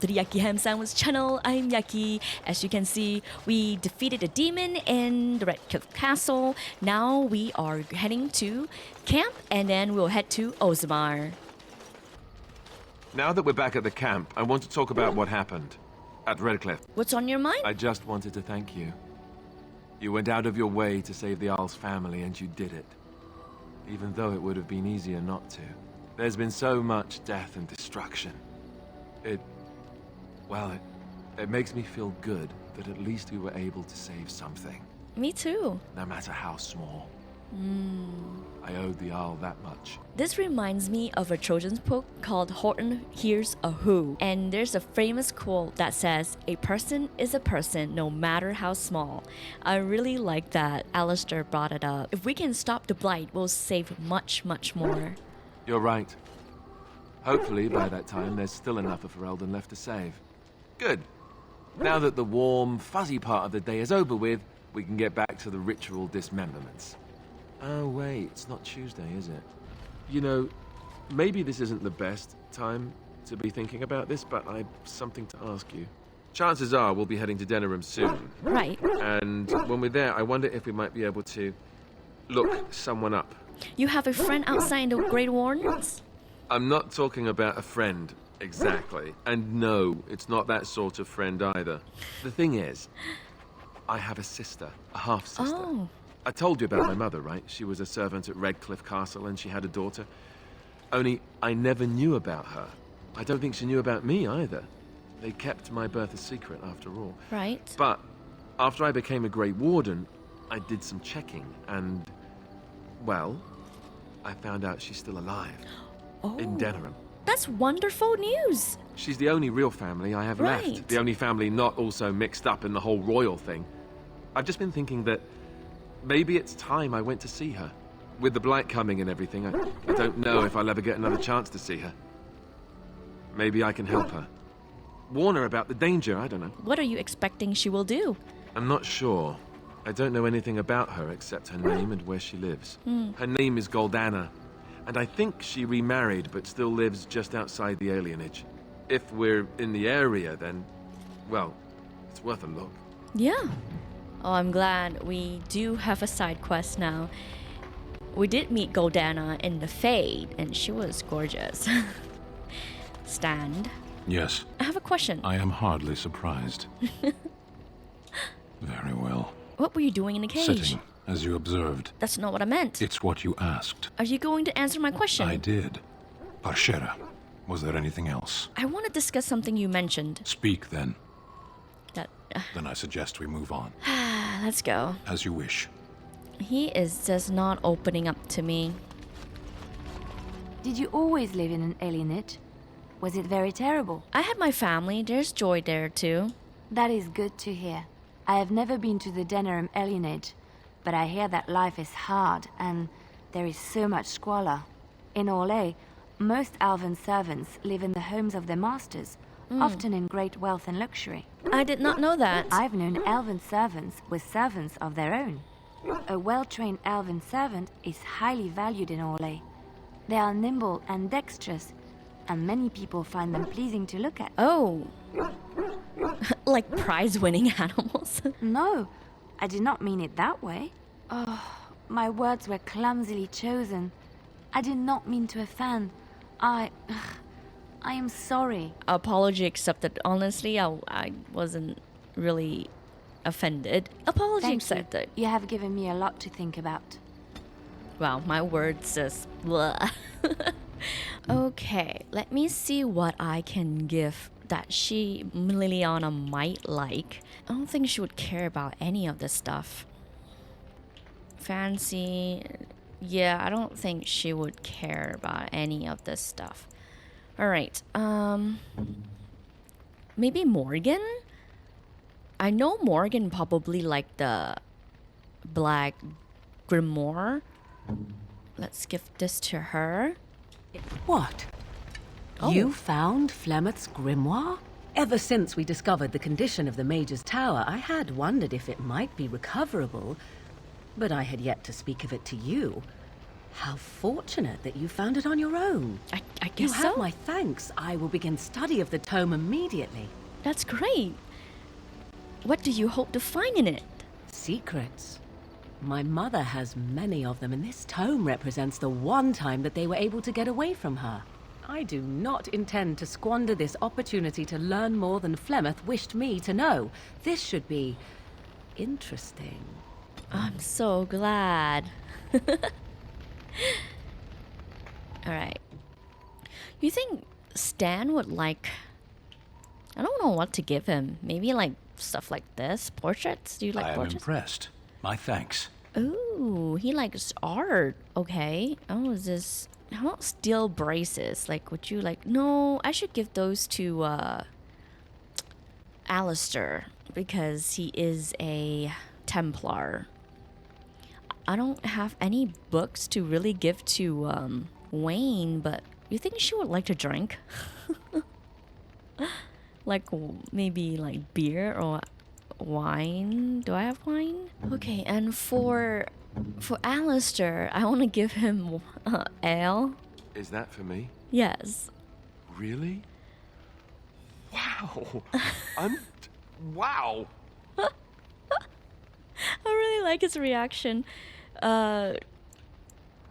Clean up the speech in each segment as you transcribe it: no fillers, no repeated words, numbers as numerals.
to the Yaki Ham Sandwich channel. I'm Yaki. As you can see, we defeated a demon in the Redcliff Castle. Now we are heading to camp and then we'll head to Orzammar. Now that we're back at the camp, I want to talk about what happened at Redcliff. What's on your mind? I just wanted to thank you. You went out of your way to save the Arl's family and you did it. Even though it would have been easier not to. There's been so much death and destruction. It makes me feel good that at least we were able to save something. Me too. No matter how small. I owed the Arl that much. This reminds me of a children's book called Horton Hears a Who. And there's a famous quote that says, "A person is a person no matter how small." I really like that Alistair brought it up. If we can stop the blight, we'll save much, much more. You're right. Hopefully, by that time, there's still enough of Ferelden left to save. Good. Now that the warm, fuzzy part of the day is over with, we can get back to the ritual dismemberments. Oh, wait, it's not Tuesday, is it? You know, maybe this isn't the best time to be thinking about this, but I've something to ask you. Chances are we'll be heading to Denerim soon. Right. And when we're there, I wonder if we might be able to look someone up. You have a friend outside in the Great Wardens? I'm not talking about a friend, exactly. And no, it's not that sort of friend either. The thing is, I have a sister, a half-sister. Oh. I told you about my mother, right? She was a servant at Redcliff Castle and she had a daughter. Only, I never knew about her. I don't think she knew about me either. They kept my birth a secret after all. Right. But, after I became a Grey Warden, I did some checking and, well, I found out she's still alive. In Denerim. That's wonderful news. She's the only real family I have left. The only family not also mixed up in the whole royal thing. I've just been thinking that maybe it's time I went to see her. With the blight coming and everything, I don't know if I'll ever get another chance to see her. Maybe I can help her. Warn her about the danger, I don't know. What are you expecting she will do? I'm not sure. I don't know anything about her except her name and where she lives. Her name is Goldanna, and I think she remarried but still lives just outside the alienage. If we're in the area, then, well, it's worth a look. Yeah. Oh, I'm glad we do have a side quest now. We did meet Goldanna in the Fade, and she was gorgeous. Stand. Yes. I have a question. I am hardly surprised. Very well. What were you doing in the cage? Sitting, as you observed. That's not what I meant. It's what you asked. Are you going to answer my question? I did. Parshera, was there anything else? I want to discuss something you mentioned. Speak, then. That. Then I suggest we move on. Let's go. As you wish. He is just not opening up to me. Did you always live in an alienage? Was it very terrible? I had my family. There's joy there, too. That is good to hear. I have never been to the Denerim alienage, but I hear that life is hard and there is so much squalor. In Orlais, most elven servants live in the homes of their masters, often in great wealth and luxury. I did not know that. I've known elven servants with servants of their own. A well-trained elven servant is highly valued in Orlais. They are nimble and dexterous, and many people find them pleasing to look at. Oh. Like prize-winning animals? No, I did not mean it that way. Oh, my words were clumsily chosen. I did not mean to offend. I am sorry. Apology accepted. Honestly, I wasn't really offended. Apology Thank accepted. You have given me a lot to think about. Wow, my words just blah. Okay, let me see what I can give that Liliana might like. I don't think she would care about any of this stuff. Fancy. Yeah, I don't think she would care about any of this stuff. Alright, maybe Morgan? I know Morgan probably liked the Black Grimoire. Let's give this to her. What? Oh. You found Flemeth's grimoire? Ever since we discovered the condition of the Mage's Tower, I had wondered if it might be recoverable, but I had yet to speak of it to you. How fortunate that you found it on your own. I guess You so. have my thanks. I will begin study of the tome immediately. That's great. What do you hope to find in it? Secrets. My mother has many of them, and this tome represents the one time that they were able to get away from her. I do not intend to squander this opportunity to learn more than Flemeth wished me to know. This should be interesting. I'm so glad. Alright. You think Stan would like... I don't know what to give him. Maybe like stuff like this? Portraits? Do you like I am portraits? impressed. My thanks. Ooh, he likes art. Okay. Oh, is this... How about steel braces? Like, would you like... No, I should give those to, Alistair. Because he is a Templar. I don't have any books to really give to, Wayne, but you think she would like to drink? Like, maybe, like, beer or wine? Do I have wine? Okay, and for Alistair, I want to give him ale. Is that for me? Yes. Really? Wow. Wow. I really like his reaction. Do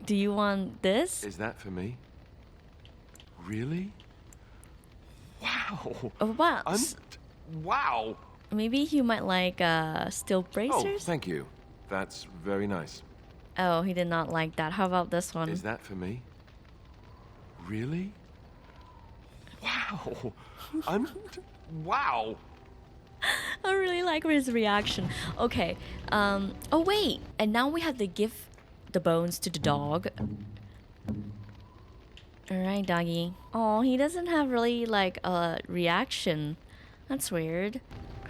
you want this? Is that for me? Really? Wow. Wow. Wow. Maybe you might like steel Oh, bracers? thank you. That's very nice. Oh, he did not like that. How about this one? Is that for me? Really? Wow. Wow. I really like his reaction. Okay. Oh wait, and now we have to give the bones to the dog. Alright, doggy. Oh, he doesn't have really like a reaction. That's weird.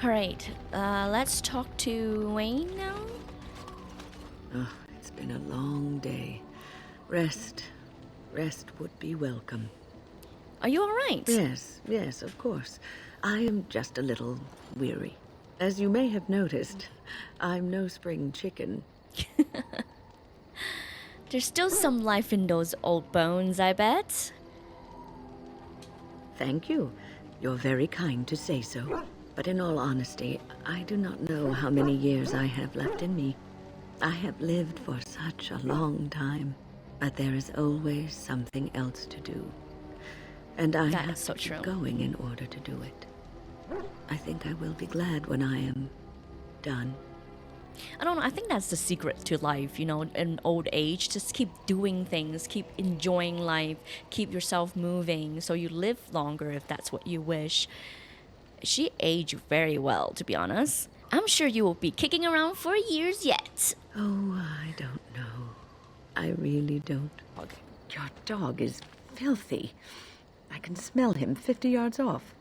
Alright, let's talk to Wayne now. Oh, it's been a long day. Rest would be welcome. Are you alright? Yes, of course. I am just a little weary. As you may have noticed, I'm no spring chicken. There's still some life in those old bones, I bet. Thank you. You're very kind to say so. But in all honesty, I do not know how many years I have left in me. I have lived for such a long time, but there is always something else to do. And I That have is so to keep true. going in order to do it. I think I will be glad when I am done. I don't know, I think that's the secret to life, you know, in old age. Just keep doing things, keep enjoying life, keep yourself moving so you live longer if that's what you wish. She aged very well, to be honest. I'm sure you will be kicking around for years yet. Oh, I don't know. I really don't. Your dog is filthy. I can smell him 50 yards off.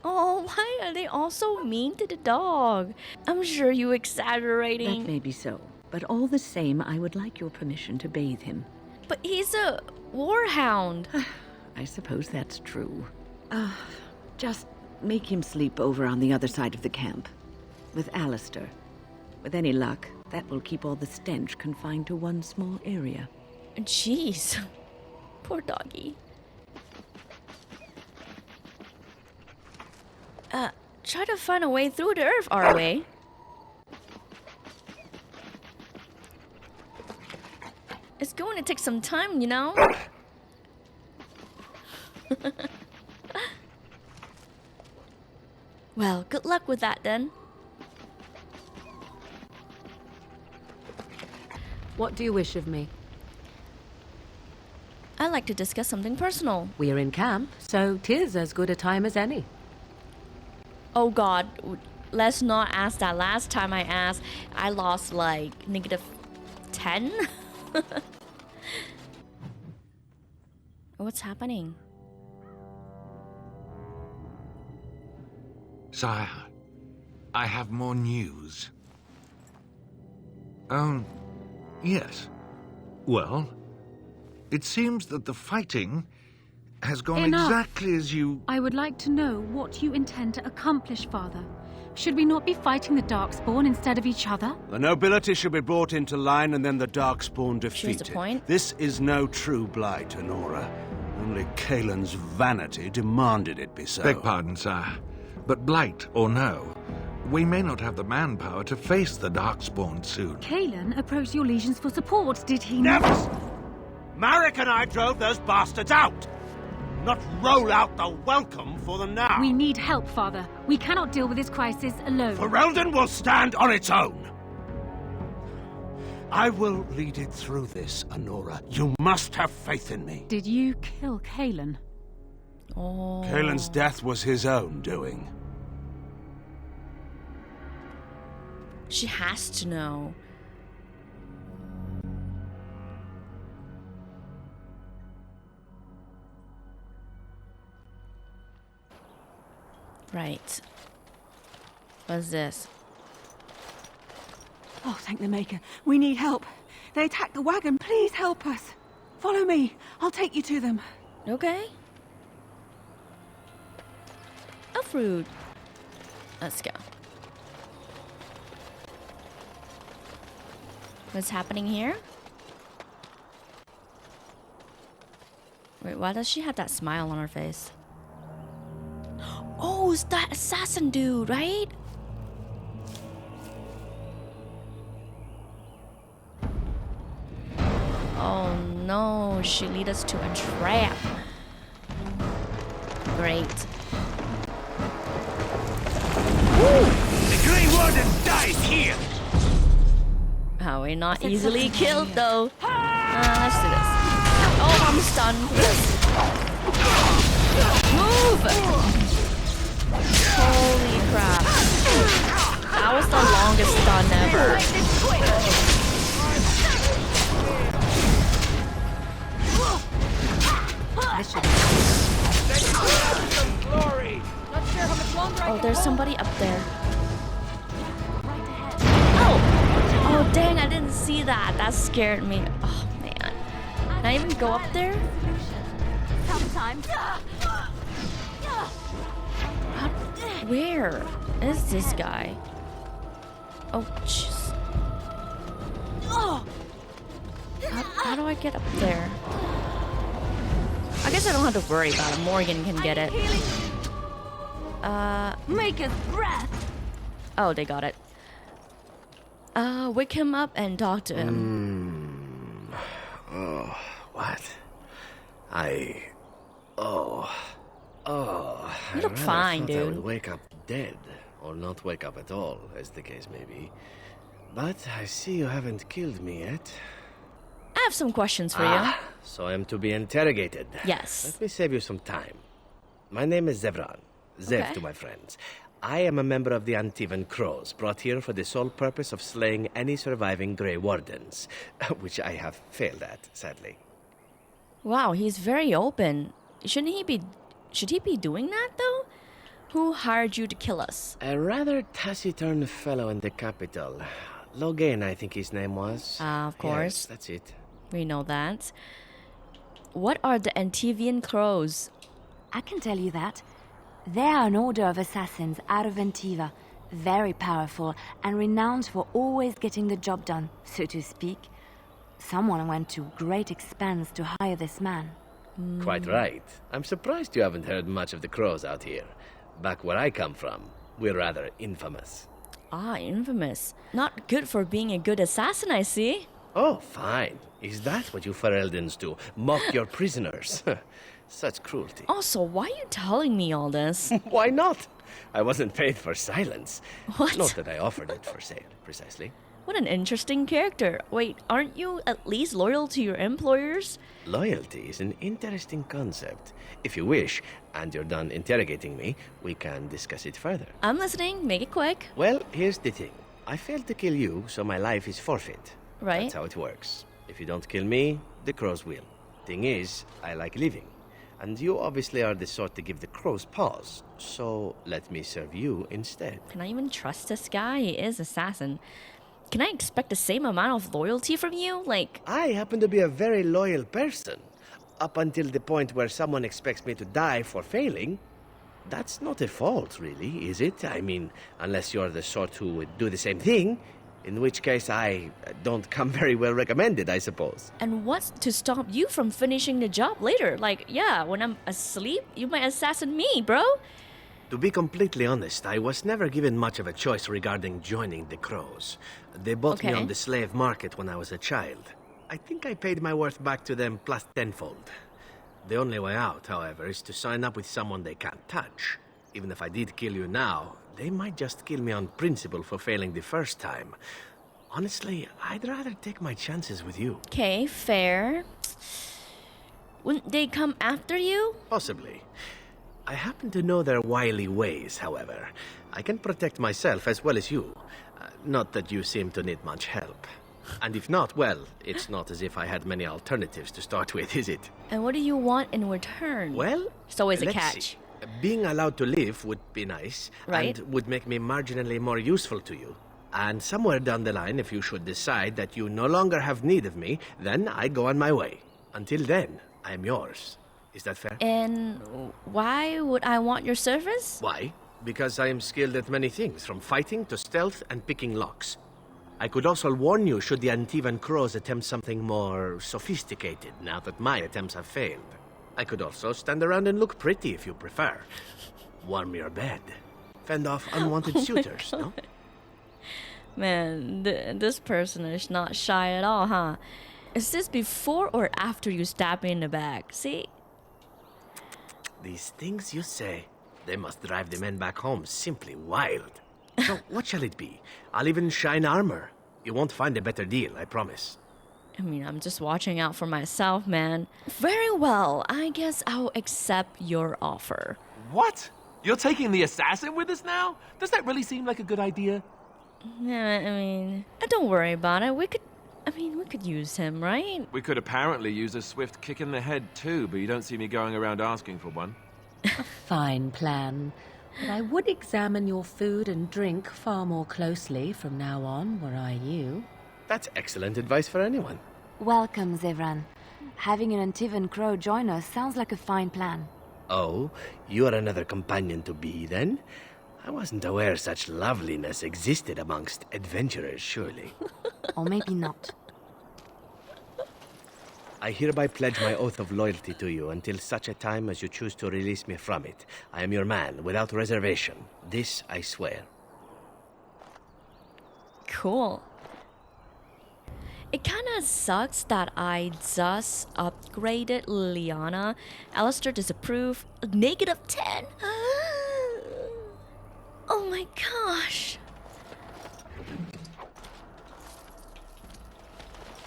Oh, why are they all so mean to the dog? I'm sure you exaggerating. That may be so, but all the same, I would like your permission to bathe him. But he's a warhound. I suppose that's true. Just make him sleep over on the other side of the camp, with Alistair. With any luck, that will keep all the stench confined to one small area. Jeez. Poor doggy. Try to find a way through the earth, Arwen. It's going to take some time, you know? Well, good luck with that then. What do you wish of me? I'd like to discuss something personal. We're in camp, so 'tis as good a time as any. Oh god, let's not ask that. Last time I asked, I lost like -10. What's happening? Sire, I have more news. Oh, yes. Well, it seems that the fighting has gone Enough. exactly as you... I would like to know what you intend to accomplish, Father. Should we not be fighting the Darkspawn instead of each other? The nobility should be brought into line and then the Darkspawn defeated. the point. This is no true blight, Honora. Only Kaelin's vanity demanded it be so. Beg pardon, sir. But blight or no, we may not have the manpower to face the Darkspawn soon. Kaelin approached your legions for support, did he Never! not? Marek and I drove those bastards out! Not roll out the welcome for them now! We need help, Father. We cannot deal with this crisis alone. Ferelden will stand on its own! I will lead it through this, Honora. You must have faith in me. Did you kill Kaelin? Oh. Kaelin's death was his own doing. She has to know. Right. What's this? Oh, thank the Maker. We need help. They attacked the wagon. Please help us. Follow me. I'll take you to them. Okay. A fruit. Let's go. What's happening here? Wait, why does she have that smile on her face? Oh, it's that assassin dude, right? Oh no, she lead us to a trap. Great. The Grey Warden dies here! Oh, we're not easily killed though. Let's do this. Oh, I'm stunned. Move! Holy crap. That was the longest stun ever. Oh, there's somebody up there. Oh, dang, I didn't see that. That scared me. Oh, man. Can I even go up there? Sometimes. Where is this guy? Oh, jeez. How do I get up there? I guess I don't have to worry about it. Morgan can get it. Maker's breath. Oh, they got it. Wake him up and talk to him. Oh, what? You look fine, I would dude. wake up dead, or not wake up at all, as the case may be. But I see you haven't killed me yet. I have some questions for you. So I am to be interrogated. Yes. Let me save you some time. My name is Zevran. Zev Okay. to my friends. I am a member of the Antivan Crows, brought here for the sole purpose of slaying any surviving Grey Wardens, which I have failed at, sadly. Wow, he's very open. Should he be doing that though? Who hired you to kill us? A rather taciturn fellow in the capital. Loghain, I think his name was. Of course. Yes, that's it. We know that. What are the Antivian Crows? I can tell you that. They are an order of assassins out of Antiva, very powerful and renowned for always getting the job done, so to speak. Someone went to great expense to hire this man. Quite right. I'm surprised you haven't heard much of the Crows out here. Back where I come from, we're rather infamous. Ah, infamous. Not good for being a good assassin, I see. Oh, fine. Is that what you Fereldans do? Mock your prisoners? Such cruelty. Also, why are you telling me all this? Why not? I wasn't paid for silence. What? Not that I offered it for sale, precisely. What an interesting character. Wait, aren't you at least loyal to your employers? Loyalty is an interesting concept. If you wish, and you're done interrogating me, we can discuss it further. I'm listening. Make it quick. Well, here's the thing. I failed to kill you, so my life is forfeit. Right. That's how it works. If you don't kill me, the crows will. Thing is, I like living. And you obviously are the sort to give the crows pause. So let me serve you instead. Can I even trust this guy? He is assassin. Can I expect the same amount of loyalty from you? Like... I happen to be a very loyal person. Up until the point where someone expects me to die for failing. That's not a fault, really, is it? I mean, unless you're the sort who would do the same thing, in which case I don't come very well recommended, I suppose. And what's to stop you from finishing the job later? Like, yeah, when I'm asleep, you might assassinate me, bro. To be completely honest, I was never given much of a choice regarding joining the Crows. They bought me on the slave market when I was a child. I think I paid my worth back to them plus tenfold. The only way out, however, is to sign up with someone they can't touch. Even if I did kill you now, they might just kill me on principle for failing the first time. Honestly, I'd rather take my chances with you. Okay, fair. Wouldn't they come after you? Possibly. I happen to know their wily ways, however. I can protect myself as well as you. Not that you seem to need much help. And if not, well, it's not as if I had many alternatives to start with, is it? And what do you want in return? Well, it's always a let's catch. See. Being allowed to live would be nice, right? And would make me marginally more useful to you. And somewhere down the line, if you should decide that you no longer have need of me, then I go on my way. Until then, I am yours. Is that fair? And why would I want your service? Why? Because I am skilled at many things, from fighting to stealth and picking locks. I could also warn you should the Antivan Crows attempt something more sophisticated, now that my attempts have failed. I could also stand around and look pretty if you prefer. Warm your bed. Fend off unwanted suitors, no? Man, this person is not shy at all, huh? Is this before or after you stab me in the back? See? These things you say, they must drive the men back home simply wild. So, what shall it be? I'll even shine armor. You won't find a better deal, I promise. I mean, I'm just watching out for myself, man. Very well, I guess I'll accept your offer. What? You're taking the assassin with us now? Does that really seem like a good idea? Yeah, I mean, don't worry about it. We could use him, right? We could apparently use a swift kick in the head too, but you don't see me going around asking for one. A fine plan. But I would examine your food and drink far more closely from now on, were I you. That's excellent advice for anyone. Welcome, Zevran. Having an Antivan Crow join us sounds like a fine plan. Oh, you're another companion to be, then? I wasn't aware such loveliness existed amongst adventurers, surely. Or maybe not. I hereby pledge my oath of loyalty to you until such a time as you choose to release me from it. I am your man, without reservation. This I swear. Cool. It kinda sucks that I just upgraded Liliana. Alistair disapproved. -10. Oh my gosh.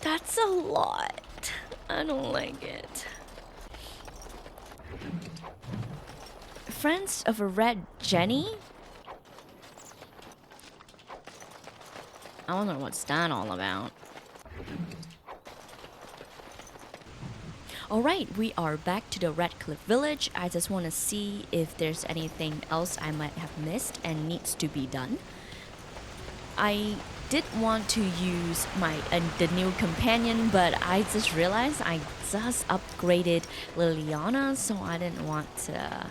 That's a lot. I don't like it. Friends of a Red Jenny? I wonder what's that all about. Alright, we are back to the Redcliff village. I just want to see if there's anything else I might have missed and needs to be done. I did want to use the new companion, but I just realized I just upgraded Liliana, so I didn't want to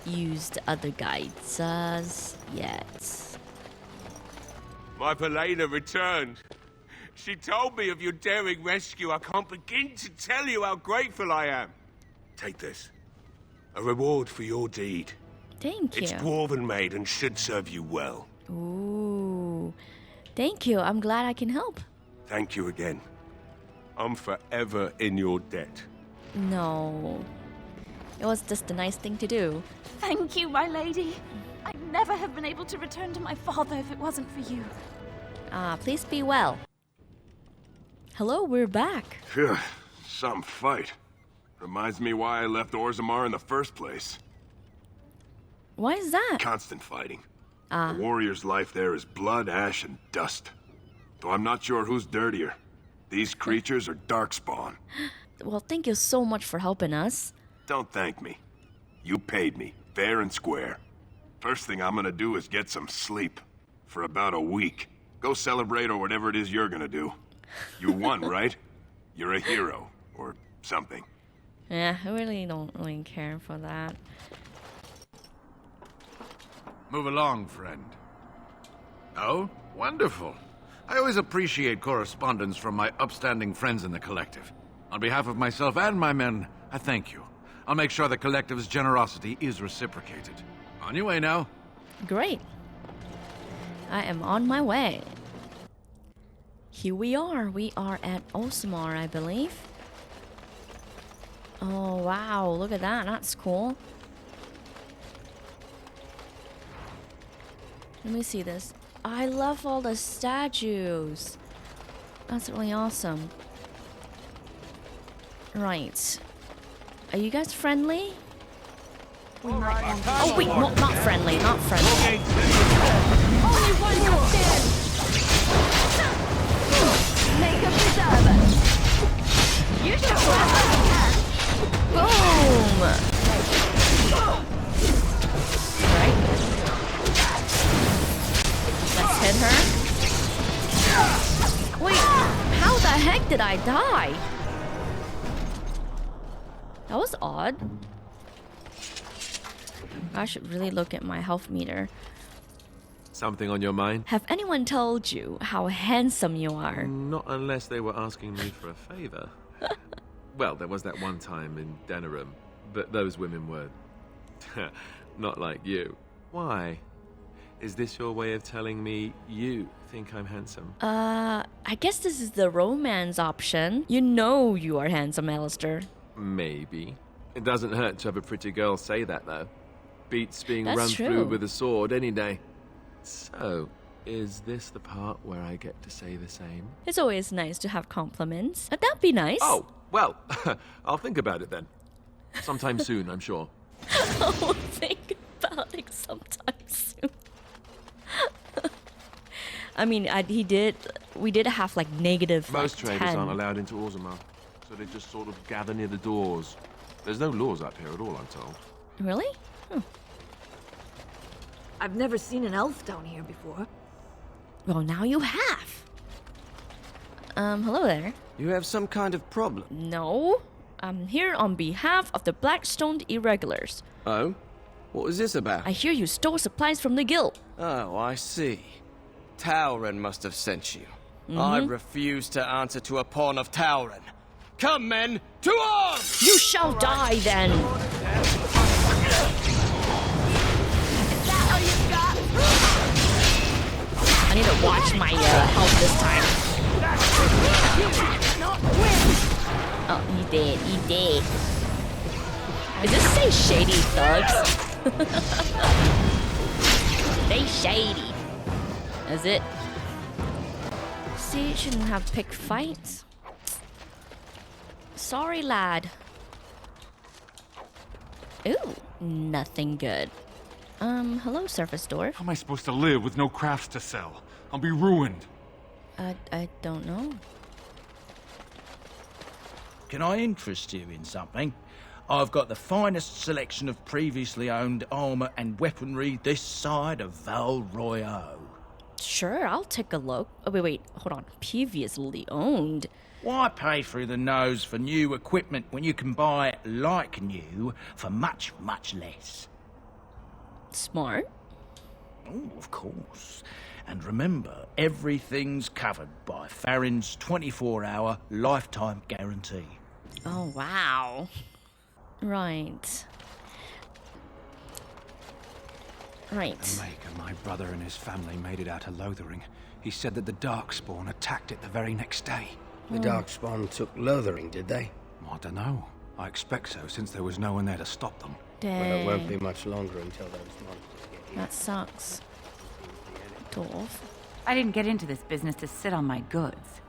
use the other guy just yet. My Belena returned. She told me of your daring rescue. I can't begin to tell you how grateful I am. Take this. A reward for your deed. Thank you. It's dwarven made and should serve you well. Ooh. Thank you. I'm glad I can help. Thank you again. I'm forever in your debt. No. It was just a nice thing to do. Thank you, my lady. I'd never have been able to return to my father if it wasn't for you. Please be well. Hello, we're back. Phew, some fight. Reminds me why I left Orzammar in the first place. Why is that? Constant fighting. A warrior's life there is blood, ash, and dust. Though I'm not sure who's dirtier. These creatures are darkspawn. Well, thank you so much for helping us. Don't thank me. You paid me, fair and square. First thing I'm gonna do is get some sleep. For about a week. Go celebrate or whatever it is you're gonna do. You won, right? You're a hero, or something. Yeah, I really don't care for that. Move along, friend. Oh, wonderful. I always appreciate correspondence from my upstanding friends in the Collective. On behalf of myself and my men, I thank you. I'll make sure the Collective's generosity is reciprocated. On your way now. Great. I am on my way. Here we are. We are at Orzammar, I believe. Oh, wow. Look at that. That's cool. Let me see this. I love all the statues. That's really awesome. Right. Are you guys friendly? Oh wait, not friendly, not friendly. Only one upstairs! Make a preserver! You should grab us. Boom! Right. Let's hit her. Wait, how the heck did I die? That was odd. I should really look at my health meter. Something on your mind? Have anyone told you how handsome you are? Not unless they were asking me for a favor. Well, there was that one time in Denerim, but those women were not like you. Why? Is this your way of telling me you think I'm handsome? I guess this is the romance option. You know you are handsome, Alistair. Maybe. It doesn't hurt to have a pretty girl say that, though. Beats being That's run true. through with a sword any day. So, is this the part where I get to say the same? It's always nice to have compliments. That'd be nice. Oh, well, I'll think about it then. Sometime soon, I'm sure. I'll think about it sometime soon. I mean, we did have like negative Most like, traders 10. aren't allowed into Orzammar, so they just sort of gather near the doors. There's no laws up here at all, I'm told. Really? I've never seen an elf down here before. Well, now you have. Hello there. You have some kind of problem? No. I'm here on behalf of the Blackstone Irregulars. Oh? What is this about? I hear you stole supplies from the guild. Oh, I see. Tauren must have sent you. Mm-hmm. I refuse to answer to a pawn of Tauren. Come, men, to arms! You shall die then. I need to watch my health this time. Oh, he did. He did. Is this say shady thugs? They shady. Is it? See, shouldn't have picked fights. Sorry, lad. Ooh, nothing good. Hello, surface dwarf. How am I supposed to live with no crafts to sell? I'll be ruined. I don't know. Can I interest you in something? I've got the finest selection of previously owned armor and weaponry this side of Val Royale. Sure, I'll take a look. Oh, wait, hold on. Previously owned. Why pay through the nose for new equipment when you can buy it like new for much, much less? Smart. Oh, of course. And remember, everything's covered by Farron's 24-hour lifetime guarantee. Oh, wow. Right. Right. The Maker, my brother and his family made it out of Lothering. He said that the Darkspawn attacked it the very next day. The Darkspawn took Lothering, did they? I don't know. I expect so, since there was no one there to stop them. Dang. Well, it won't be much longer until those monsters get here. That sucks. Dwarf. I didn't get into this business to sit on my goods.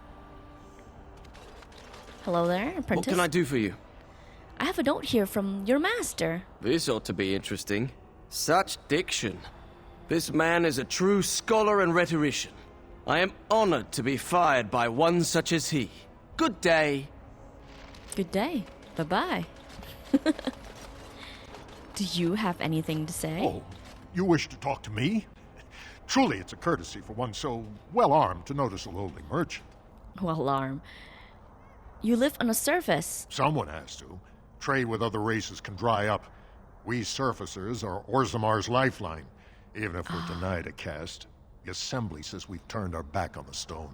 Hello there, apprentice. What can I do for you? I have a note here from your master. This ought to be interesting. Such diction. This man is a true scholar and rhetorician. I am honored to be fired by one such as he. Good day. Good day. Bye-bye. Do you have anything to say? Oh, you wish to talk to me? Truly, it's a courtesy for one so well-armed to notice a lowly merchant. Well, arm. You live on a surface. Someone has to. Trade with other races can dry up. We surfacers are Orzammar's lifeline. Even if we're denied a caste, the Assembly says we've turned our back on the stone,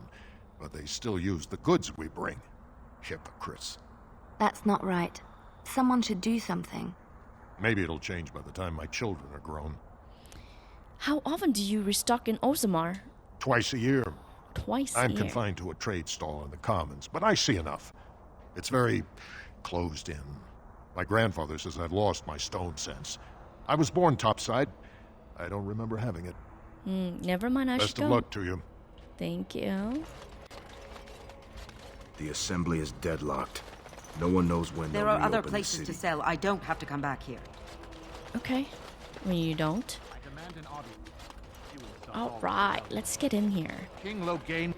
but they still use the goods we bring. Hypocrites. That's not right. Someone should do something. Maybe it'll change by the time my children are grown. How often do you restock in Orzammar? Twice a year. Twice a year? I'm confined to a trade stall in the Commons, but I see enough. It's very closed in. My grandfather says I've lost my stone sense. I was born topside. I don't remember having it. Never mind, I should go. Best of luck to you. Thank you. The Assembly is deadlocked. No one knows when there they'll are other reopen the places city. to sell. I don't have to come back here. Okay. When you don't. Alright, let's get in here. King Loghain.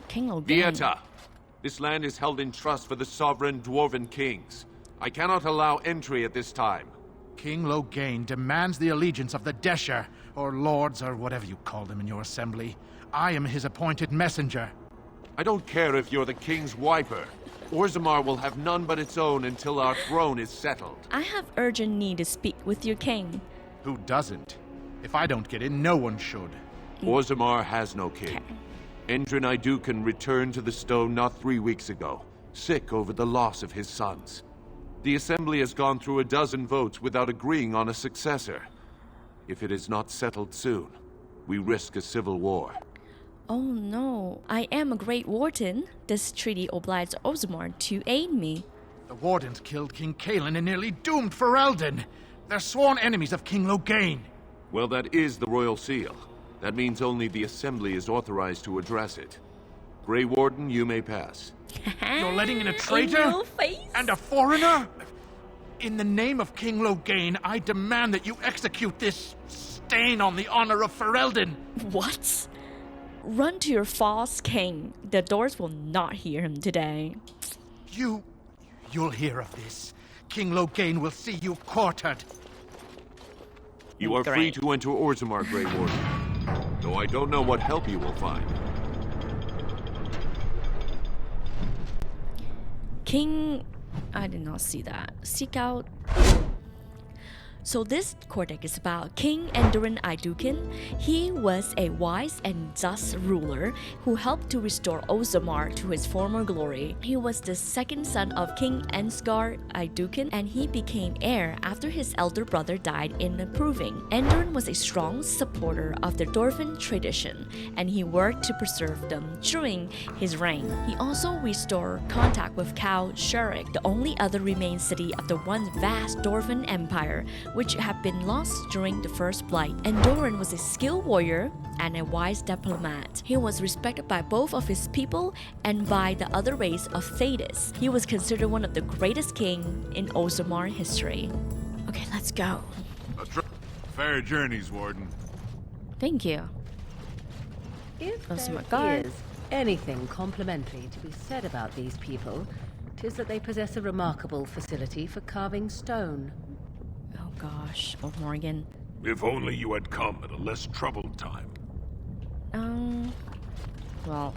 King Loghain. Dieta, this land is held in trust for the sovereign dwarven kings. I cannot allow entry at this time. King Loghain demands the allegiance of the Desher, or lords, or whatever you call them in your assembly. I am his appointed messenger. I don't care if you're the king's wiper. Orzammar will have none but its own until our throne is settled. I have urgent need to speak with your king. Who doesn't? If I don't get in, no one should. Orzammar has no king. Endrin Aeducan returned to the stone not 3 weeks ago, sick over the loss of his sons. The Assembly has gone through a dozen votes without agreeing on a successor. If it is not settled soon, we risk a civil war. Oh no, I am a great warden. This treaty obliges Orzammar to aid me. The wardens killed King Kaelin and nearly doomed Ferelden. They're sworn enemies of King Loghain. Well, that is the royal seal. That means only the Assembly is authorized to address it. Grey Warden, you may pass. You're letting in a traitor? And a foreigner? In the name of King Loghain, I demand that you execute this stain on the honor of Ferelden. What? Run to your false king. The dwarves will not hear him today. You'll hear of this. King Loghain will see you quartered. You are free to enter Orzammar, Grey Warden. Though I don't know what help you will find. King... I did not see that. Seek out... So this codex is about King Endrin Aeducan. He was a wise and just ruler who helped to restore Orzammar to his former glory. He was the second son of King Ensgar Aeducan, and he became heir after his elder brother died in the Proving. Endrin was a strong supporter of the dwarven tradition, and he worked to preserve them during his reign. He also restored contact with Khal Shurik, the only other remaining city of the once vast dwarven empire, which had been lost during the First Blight. Endrin was a skilled warrior and a wise diplomat. He was respected by both of his people and by the other race of Thetis. He was considered one of the greatest kings in Orzammar history. Okay, let's go. Fair journeys, Warden. Thank you. If Orzammar there guard. is anything complimentary to be said about these people, 'tis that they possess a remarkable facility for carving stone. Oh gosh, oh Morgan. If only you had come at a less troubled time. Well,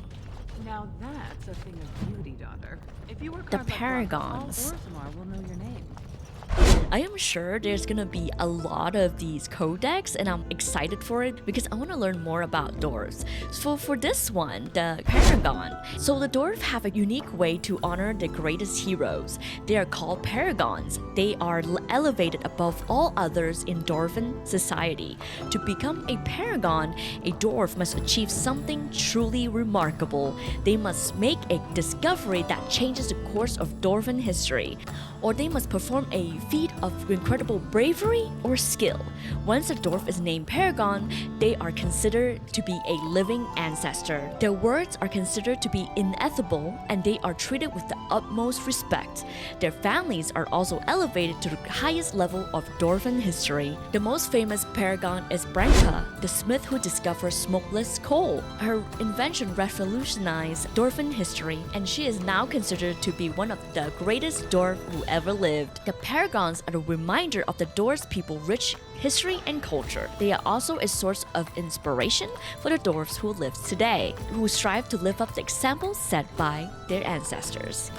Now that's a thing of beauty, daughter. If you work the hard like paragons. all Orzammar will know your name. I am sure there's gonna be a lot of these codex, and I'm excited for it because I want to learn more about dwarves. So for this one, the Paragon. So the dwarves have a unique way to honor the greatest heroes. They are called paragons. They are elevated above all others in dwarven society. To become a paragon, a dwarf must achieve something truly remarkable. They must make a discovery that changes the course of dwarven history, or they must perform a feat of incredible bravery or skill. Once a dwarf is named paragon, they are considered to be a living ancestor. Their words are considered to be ineffable, and they are treated with the utmost respect. Their families are also elevated to the highest level of dwarven history. The most famous paragon is Branka, the smith who discovered smokeless coal. Her invention revolutionized dwarven history, and she is now considered to be one of the greatest dwarf who ever lived. The paragons are a reminder of the dwarves' people's rich history and culture. They are also a source of inspiration for the dwarves who live today, who strive to live up the example set by their ancestors.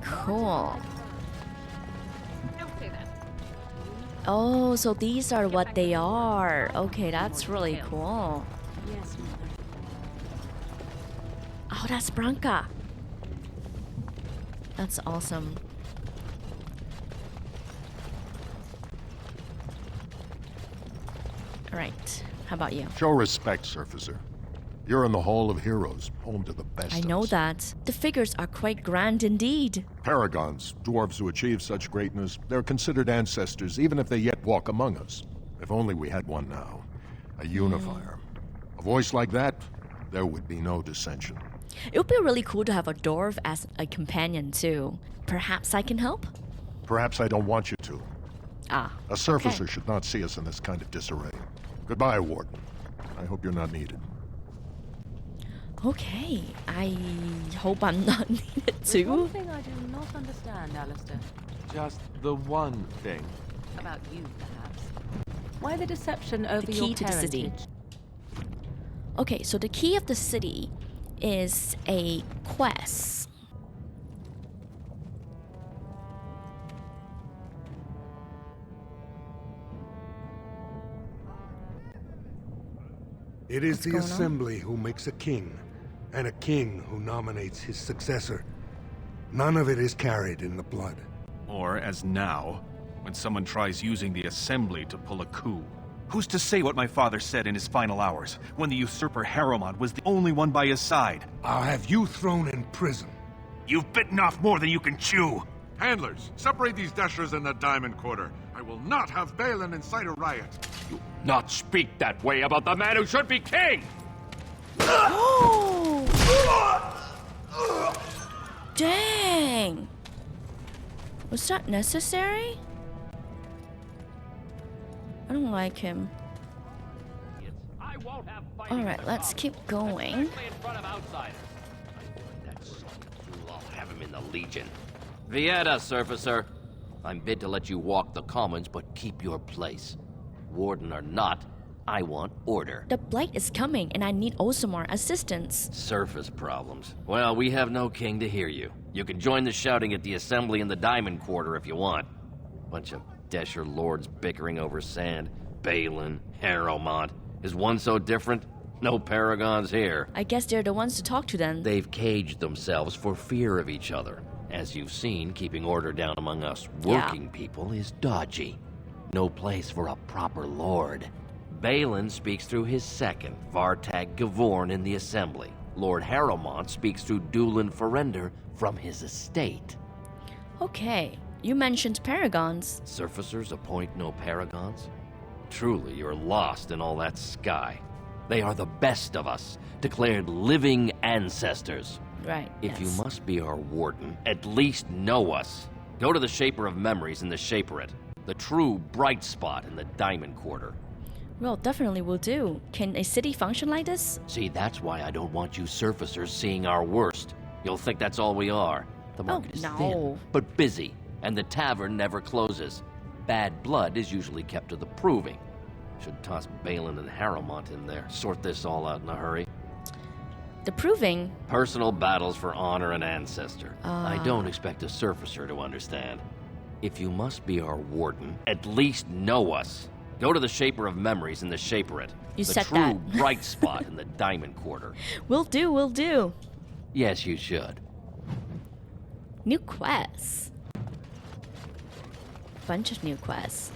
Cool. Oh, so these are what they are. Okay, that's really cool. Yes, Mother. Oh, that's Branca. That's awesome. Alright, how about you? Show respect, Surfacer. You're in the Hall of Heroes, home to the best I of know us. that. The figures are quite grand indeed. Paragons, dwarves who achieve such greatness, they're considered ancestors even if they yet walk among us. If only we had one now. A unifier. A voice like that, there would be no dissension. It would be really cool to have a dwarf as a companion too. Perhaps I can help? Perhaps I don't want you to. Ah, A surfacer should not see us in this kind of disarray. Goodbye, Warden. I hope you're not needed. Okay, I hope I'm not needed There's one too. thing I do not understand, Alistair. Just the one thing. About you, perhaps. Why the deception over The your key to the city. parentage? Okay, so the key of the city is a quest. It is What's the going on? Assembly who makes a king, and a king who nominates his successor. None of it is carried in the blood. Or, as now, when someone tries using the Assembly to pull a coup. Who's to say what my father said in his final hours, when the usurper Harrowmont was the only one by his side? I'll have you thrown in prison. You've bitten off more than you can chew! Handlers, separate these dashers in the Diamond Quarter. I will not have Balin incite a riot. You not speak that way about the man who should be king! Oh! Dang! Was that necessary? I don't like him. Alright, let's keep going. I'll have him in the Legion. Vieta, Surfacer. I'm bid to let you walk the commons, but keep your place. Warden or not, I want order. The Blight is coming and I need Orzammar assistance. Surface problems. Well, we have no king to hear you. You can join the shouting at the Assembly in the Diamond Quarter if you want. Bunch of Desher lords bickering over sand. Balin, Harrowmont. Is one so different? No paragons here. I guess they're the ones to talk to then. They've caged themselves for fear of each other. As you've seen, keeping order down among us working people is dodgy. No place for a proper lord. Balin speaks through his second, Vartag Gavorn, in the Assembly. Lord Harrowmont speaks through Dulin Ferender from his estate. Okay, you mentioned paragons. Surfacers appoint no paragons? Truly, you're lost in all that sky. They are the best of us, declared living ancestors. Right, If you must be our warden, at least know us. Go to the Shaper of Memories in the Shaperate, the true bright spot in the Diamond Quarter. Well, definitely will do. Can a city function like this? See, that's why I don't want you surfacers seeing our worst. You'll think that's all we are. The market is thin, but busy, and the tavern never closes. Bad blood is usually kept to the proving. Should toss Balin and Harrowmont in there, sort this all out in a hurry. The proving? Personal battles for honor and ancestor. I don't expect a surfacer to understand. If you must be our warden, at least know us. Go to the Shaper of Memories in the Shaperate. You the said true that. bright spot in the Diamond Quarter. Will do, will do. Yes, you should. New quests. Bunch of new quests.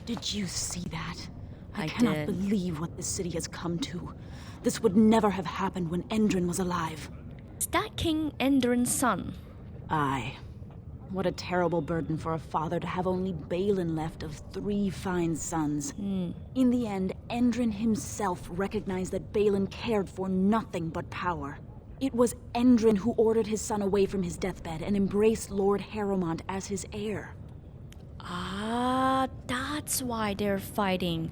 Did you see that? I cannot did. believe what this city has come to. This would never have happened when Endrin was alive. Is that King Endrin's son? Aye. What a terrible burden for a father to have only Balin left of 3 fine sons. In the end, Endrin himself recognized that Balin cared for nothing but power. It was Endrin who ordered his son away from his deathbed and embraced Lord Harrowmont as his heir. Ah, that's why they're fighting.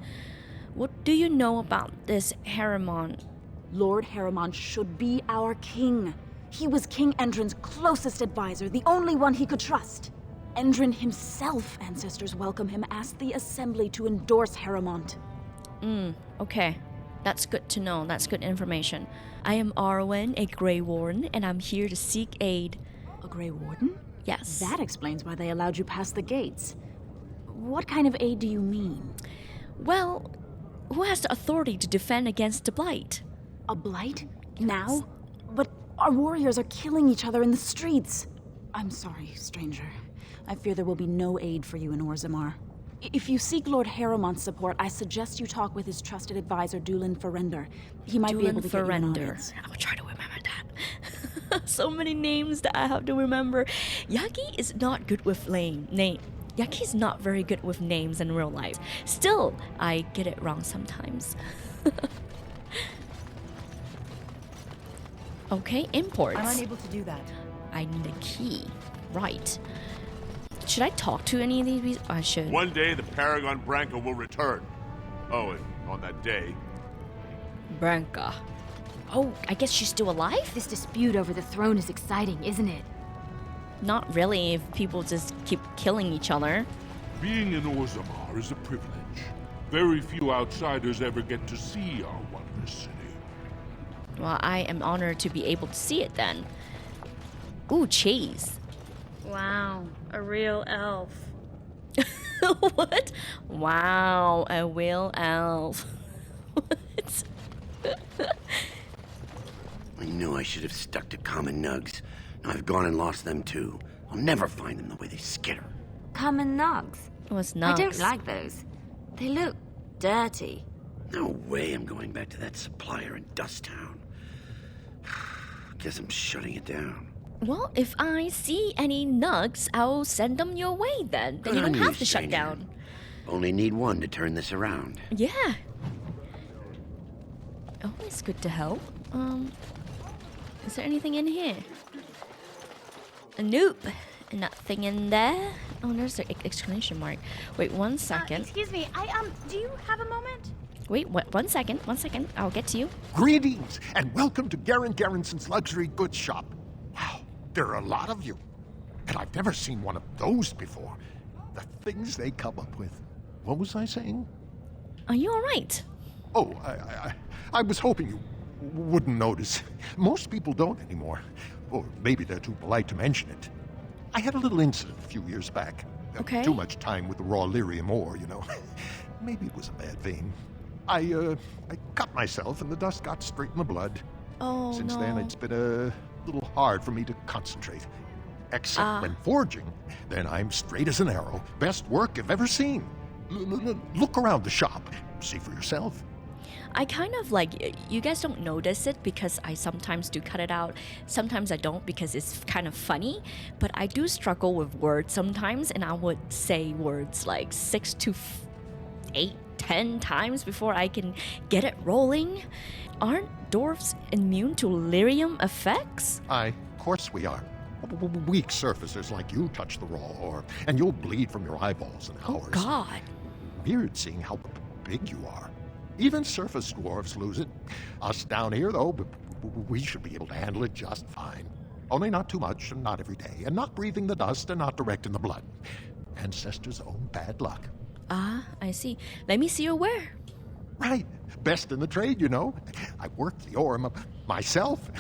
What do you know about this Harrowmont? Lord Harrowmont should be our king. He was King Endrin's closest advisor, the only one he could trust. Endrin himself, ancestors welcome him, asked the Assembly to endorse Harrowmont. Okay. That's good to know. That's good information. I am Arwen, a Grey Warden, and I'm here to seek aid. A Grey Warden? Yes. That explains why they allowed you past the gates. What kind of aid do you mean? Well, who has the authority to defend against the Blight? A Blight? Now? But our warriors are killing each other in the streets. I'm sorry, stranger. I fear there will be no aid for you in Orzammar. If you seek Lord Harrowmont's support, I suggest you talk with his trusted advisor, Dwyn Ferrender. He might be able to get you an audience. I'll try to remember that. So many names that I have to remember. Yaki is not good with Yaki's not very good with names in real life. Still, I get it wrong sometimes. Okay, imports. I'm unable to do that. I need a key. Right. Should I talk to any of these? I should. One day the Paragon Branca will return. Oh, and on that day... Branca. Oh, I guess she's still alive? This dispute over the throne is exciting, isn't it? Not really, if people just keep killing each other. Being in Orzammar is a privilege. Very few outsiders ever get to see our wondrous city. Well, I am honored to be able to see it then. Ooh, cheese. Wow, a real elf. What? Wow, a real elf. What? I knew I should have stuck to common nugs. Now I've gone and lost them too. I'll never find them the way they skitter. Common nugs? What's nugs? I don't like those. They look dirty. No way I'm going back to that supplier in Dust Town. Guess I'm shutting it down. Well, if I see any nugs, I'll send them your way then. Then you don't have to shut down. Only need one to turn this around. Yeah. Always good to help. Is there anything in here? Nope. Nothing in there. Oh, there's an exclamation mark. Wait 1 second. Excuse me, do you have a moment? Wait, 1 second. 1 second. I'll get to you. Greetings, and welcome to Garen Garrison's Luxury Goods Shop. Wow, there are a lot of you. And I've never seen one of those before. The things they come up with. What was I saying? Are you all right? Oh, I was hoping you wouldn't notice. Most people don't anymore. Or maybe they're too polite to mention it. I had a little incident a few years back. Okay. Too much time with the raw lyrium ore, you know. Maybe it was a bad vein. I cut myself and the dust got straight in the blood. Oh, Since no. then, it's been a little hard for me to concentrate. Except when forging, then I'm straight as an arrow. Best work I've ever seen. Look around the shop. See for yourself. I kind of like, you guys don't notice it because I sometimes do cut it out. Sometimes I don't because it's kind of funny. But I do struggle with words sometimes, and I would say words like 6 to 8, 10 times before I can get it rolling. Aren't dwarves immune to lyrium effects? Of course we are. Weak surfacers like you touch the raw ore, and you'll bleed from your eyeballs in hours. Oh, God. Weird seeing how big you are. Even surface dwarves lose it. Us down here, though, we should be able to handle it just fine. Only not too much, and not every day, and not breathing the dust, and not direct in the blood. Ancestors' own bad luck. I see. Let me see your wear. Right. Best in the trade, you know. I worked the ore myself.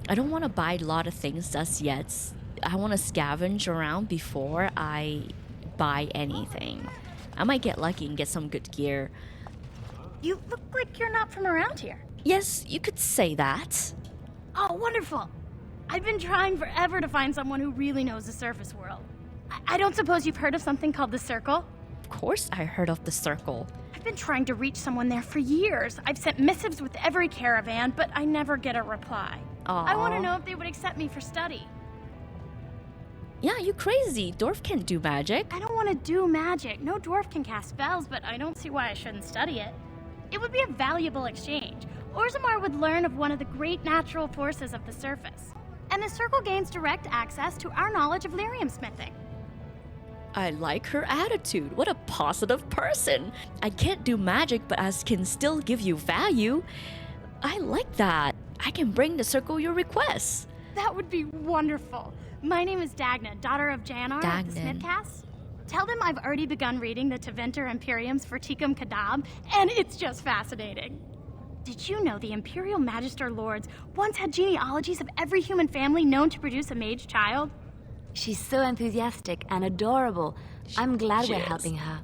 I don't want to buy a lot of things just yet. I want to scavenge around before I buy anything. I might get lucky and get some good gear. You look like you're not from around here. Yes, you could say that. Oh, wonderful. I've been trying forever to find someone who really knows the surface world. I don't suppose you've heard of something called the Circle? Of course I heard of the Circle. I've been trying to reach someone there for years. I've sent missives with every caravan, but I never get a reply. Aww. I want to know if they would accept me for study. Yeah, you crazy. Dwarf can't do magic. I don't want to do magic. No dwarf can cast spells, but I don't see why I shouldn't study it. It would be a valuable exchange. Orzammar would learn of one of the great natural forces of the surface. And the Circle gains direct access to our knowledge of lyrium smithing. I like her attitude. What a positive person. I can't do magic, but I can still give you value. I like that. I can bring the Circle your requests. That would be wonderful. My name is Dagna, daughter of Janar of the Smith Castes. Tell them I've already begun reading the Teventer Imperiums for Tikum Kadab, and it's just fascinating. Did you know the Imperial Magister Lords once had genealogies of every human family known to produce a mage child? She's so enthusiastic and adorable. I'm glad we're is. helping her.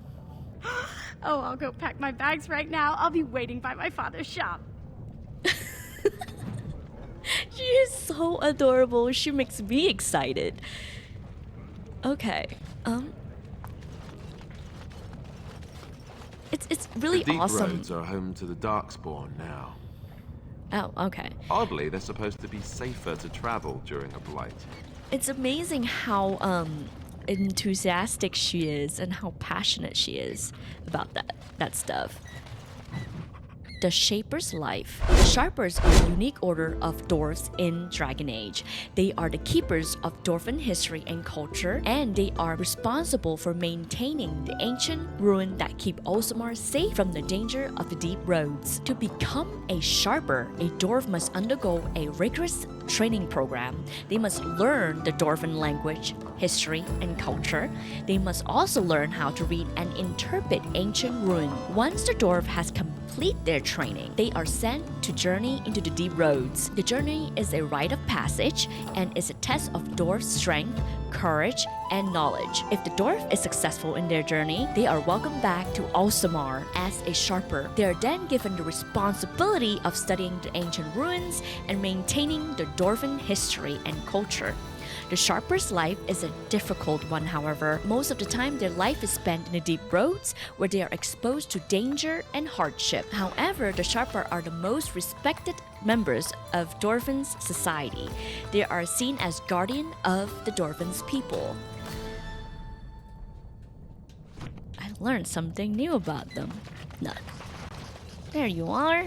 Oh, I'll go pack my bags right now. I'll be waiting by my father's shop. She is so adorable. She makes me excited. Okay. It's really the deep awesome. roads are home to the Darkspawn now. Oh, okay. Oddly, they're supposed to be safer to travel during a blight. It's amazing how enthusiastic she is and how passionate she is about that stuff. The Shaper's Life. The Sharpers are a unique order of dwarves in Dragon Age. They are the keepers of dwarven history and culture, and they are responsible for maintaining the ancient ruin that keep Orzammar safe from the danger of the deep roads. To become a Sharper, a dwarf must undergo a rigorous training program. They must learn the dwarven language, history, and culture. They must also learn how to read and interpret ancient ruin. Once the dwarf has completed their training, they are sent to journey into the deep roads. The journey is a rite of passage and is a test of dwarf strength, courage, and knowledge. If the dwarf is successful in their journey, they are welcomed back to Orzammar as a Sharper. They are then given the responsibility of studying the ancient ruins and maintaining the dwarven history and culture. The Sharper's life is a difficult one, however. Most of the time, their life is spent in the deep roads where they are exposed to danger and hardship. However, the Sharper are the most respected members of Dwarven's society. They are seen as guardian of the Dwarven's people. I learned something new about them. No. There you are.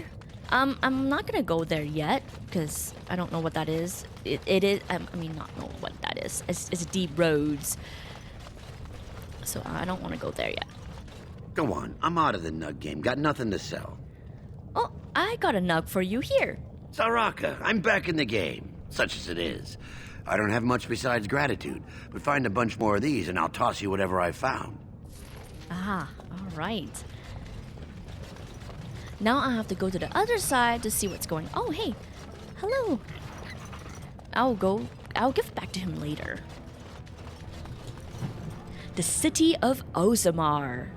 I'm not gonna go there yet because I don't know what that is. It is. I mean, not know what that is. It's deep roads, so I don't want to go there yet. Go on, I'm out of the nug game. Got nothing to sell. Oh, I got a nug for you here. Saraka, I'm back in the game, such as it is. I don't have much besides gratitude, but find a bunch more of these and I'll toss you whatever I found. Ah, all right. Now I have to go to the other side to see what's going on. Oh, hey. Hello. I'll give it back to him later. The City of Orzammar.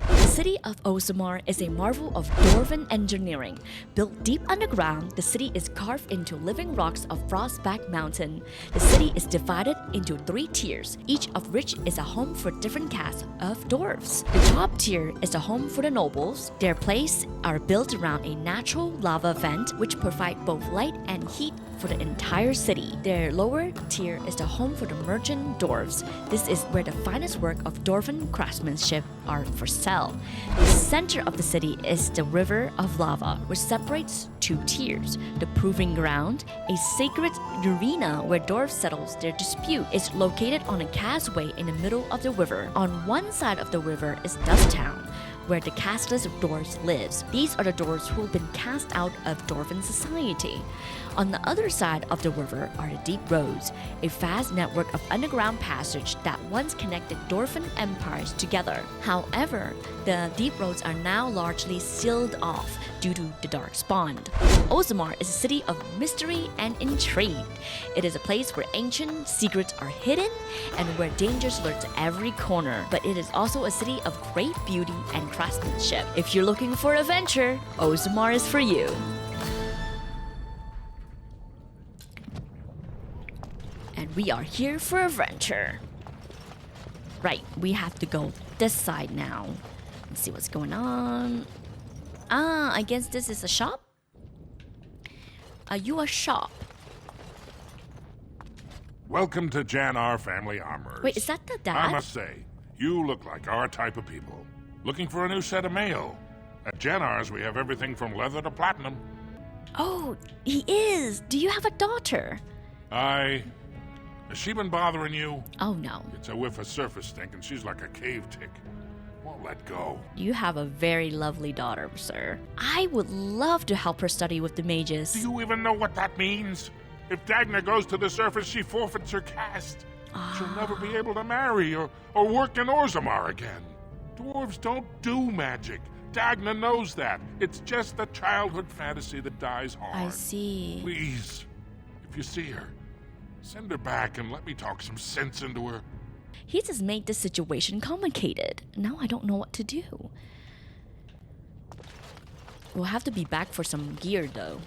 The city of Orzammar is a marvel of dwarven engineering. Built deep underground, the city is carved into living rocks of Frostback Mountain. The city is divided into 3 tiers, each of which is a home for different castes of dwarves. The top tier is a home for the nobles. Their places are built around a natural lava vent which provide both light and heat for the entire city. Their lower tier is the home for the merchant dwarves. This is where the finest work of dwarven craftsmanship are for sale. The center of the city is the river of lava, which separates 2 tiers. The proving ground, a sacred arena where dwarves settles their dispute, is located on a causeway in the middle of the river. On one side of the river is Dust Town, where the casteless dwarves lives. These are the dwarves who have been cast out of dwarven society. On the other side of the river are the deep roads, a vast network of underground passage that once connected dwarven empires together. However, the deep roads are now largely sealed off due to the Darkspawn. Orzammar is a city of mystery and intrigue. It is a place where ancient secrets are hidden and where dangers lurk every corner. But it is also a city of great beauty and craftsmanship. If you're looking for adventure, Orzammar is for you. And we are here for adventure. Right, we have to go this side now. Let's see what's going on. Ah, I guess this is a shop? Are you a shop? Welcome to Jannar Family Armors. Wait, is that the dad? I must say, you look like our type of people. Looking for a new set of mail. At Jannar's, we have everything from leather to platinum. Oh, he is. Do you have a daughter? Has she been bothering you? Oh, no. It's a whiff of surface stink, and she's like a cave tick. Won't let go. You have a very lovely daughter, sir. I would love to help her study with the mages. Do you even know what that means? If Dagna goes to the surface, she forfeits her caste. She'll never be able to marry or work in Orzammar again. Dwarves don't do magic. Dagna knows that. It's just a childhood fantasy that dies hard. I see. Please, if you see her, Send her back and let me talk some sense into her. He just made the situation complicated. Now I don't know what to do. We'll have to be back for some gear, though.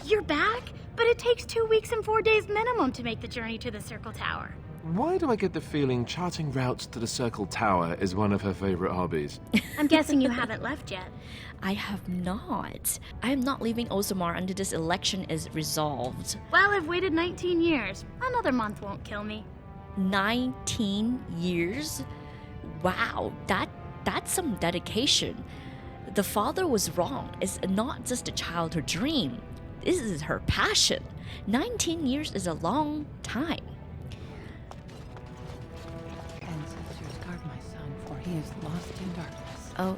You're back? But it takes 2 weeks and 4 days minimum to make the journey to the Circle Tower. Why do I get the feeling charting routes to the Circle Tower is one of her favorite hobbies? I'm guessing you haven't left yet. I have not. I am not leaving Orzammar until this election is resolved. Well, I've waited 19 years. Another month won't kill me. 19 years? Wow, that's some dedication. The father was wrong. It's not just a childhood dream. This is her passion. 19 years is a long time. Ancestors guard my son, for he is lost in darkness. Oh,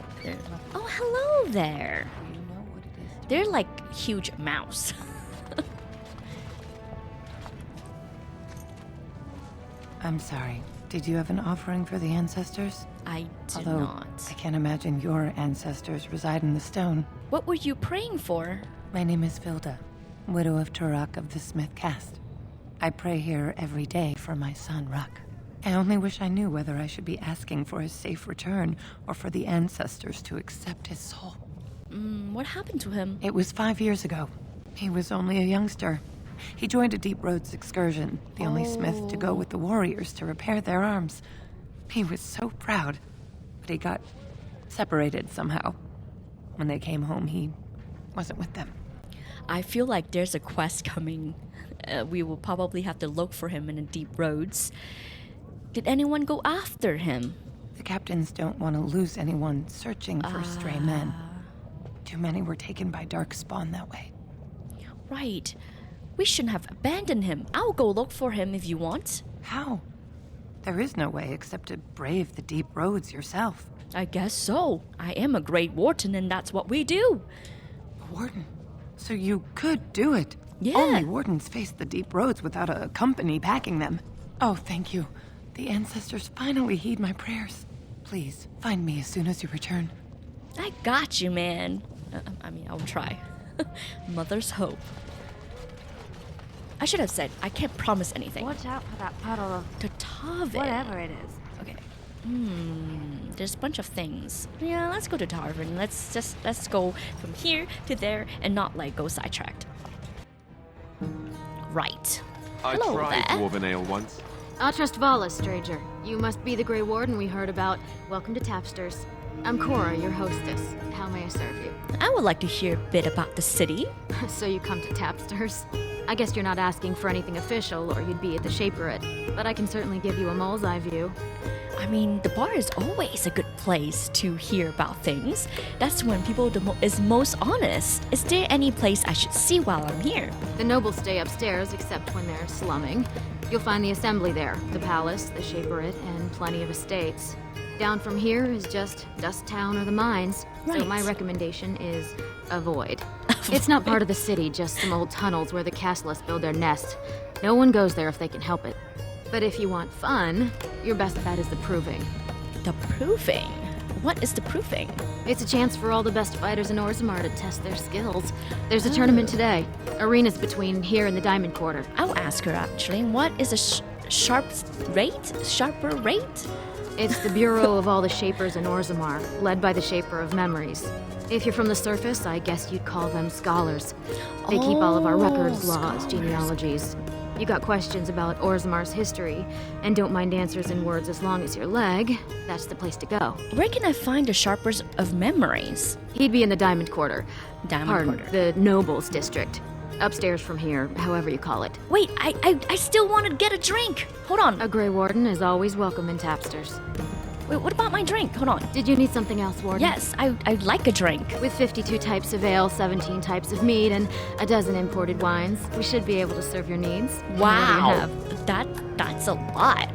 hello there. Do you know what it is? They're like huge mouse. I'm sorry. Did you have an offering for the ancestors? I did Although, not. I can't imagine your ancestors reside in the stone. What were you praying for? My name is Vilda, widow of Turok of the Smith caste. I pray here every day for my son, Ruck. I only wish I knew whether I should be asking for his safe return or for the ancestors to accept his soul. What happened to him? It was 5 years ago. He was only a youngster. He joined a Deep Roads excursion, the only smith to go with the warriors to repair their arms. He was so proud, but he got separated somehow. When they came home, he wasn't with them. I feel like there's a quest coming. We will probably have to look for him in the Deep Roads. Did anyone go after him? The captains don't want to lose anyone searching for stray men. Too many were taken by dark spawn that way. Right. We shouldn't have abandoned him. I'll go look for him if you want. How? There is no way except to brave the Deep Roads yourself. I guess so. I am a Great Warden and that's what we do. A warden? So you could do it? Yeah. Only wardens face the Deep Roads without a company backing them. Oh, thank you. The ancestors finally heed my prayers. Please, find me as soon as you return. I got you, man. I'll try. Mother's hope. I should have said, I can't promise anything. Watch out for that puddle of... Tarvin. Whatever it is. Okay. There's a bunch of things. Yeah, let's go to Tarvin. Let's go from here to there and not like go sidetracked. Right. Hello I tried there. dwarven ale once. Atrust Vala, stranger. You must be the Grey Warden we heard about. Welcome to Tapsters. I'm Cora, your hostess. How may I serve you? I would like to hear a bit about the city. So you come to Tapsters? I guess you're not asking for anything official, or you'd be at the Shaperate. But I can certainly give you a mole's eye view. I mean, the bar is always a good place to hear about things. That's when people is most honest. Is there any place I should see while I'm here? The nobles stay upstairs, except when they're slumming. You'll find the assembly there, the palace, the Shaperate, and plenty of estates. Down from here is just Dust Town or the mines. Right. So my recommendation is avoid. It's not part of the city, just some old tunnels where the Casteless build their nest. No one goes there if they can help it. But if you want fun, your best bet is the Proving. The Proving? What is the Proving? It's a chance for all the best fighters in Orzammar to test their skills. There's a tournament today. Arenas between here and the Diamond Quarter. I'll ask her actually. What is a sharper rate? It's the bureau of all the Shapers in Orzammar, led by the Shaper of Memories. If you're from the surface, I guess you'd call them scholars. They keep all of our records, laws, genealogies. You got questions about Orzammar's history, and don't mind answers in words as long as your leg, that's the place to go. Where can I find the Sharpers of Memories? He'd be in the Diamond Quarter. Quarter. The Nobles District. Upstairs from here, however you call it. Wait, I still want to get a drink. Hold on. A Grey Warden is always welcome in Tapsters. Wait, what about my drink? Hold on. Did you need something else, Warden? Yes, I'd like a drink. With 52 types of ale, 17 types of mead, and a dozen imported wines, we should be able to serve your needs. Wow, that's a lot.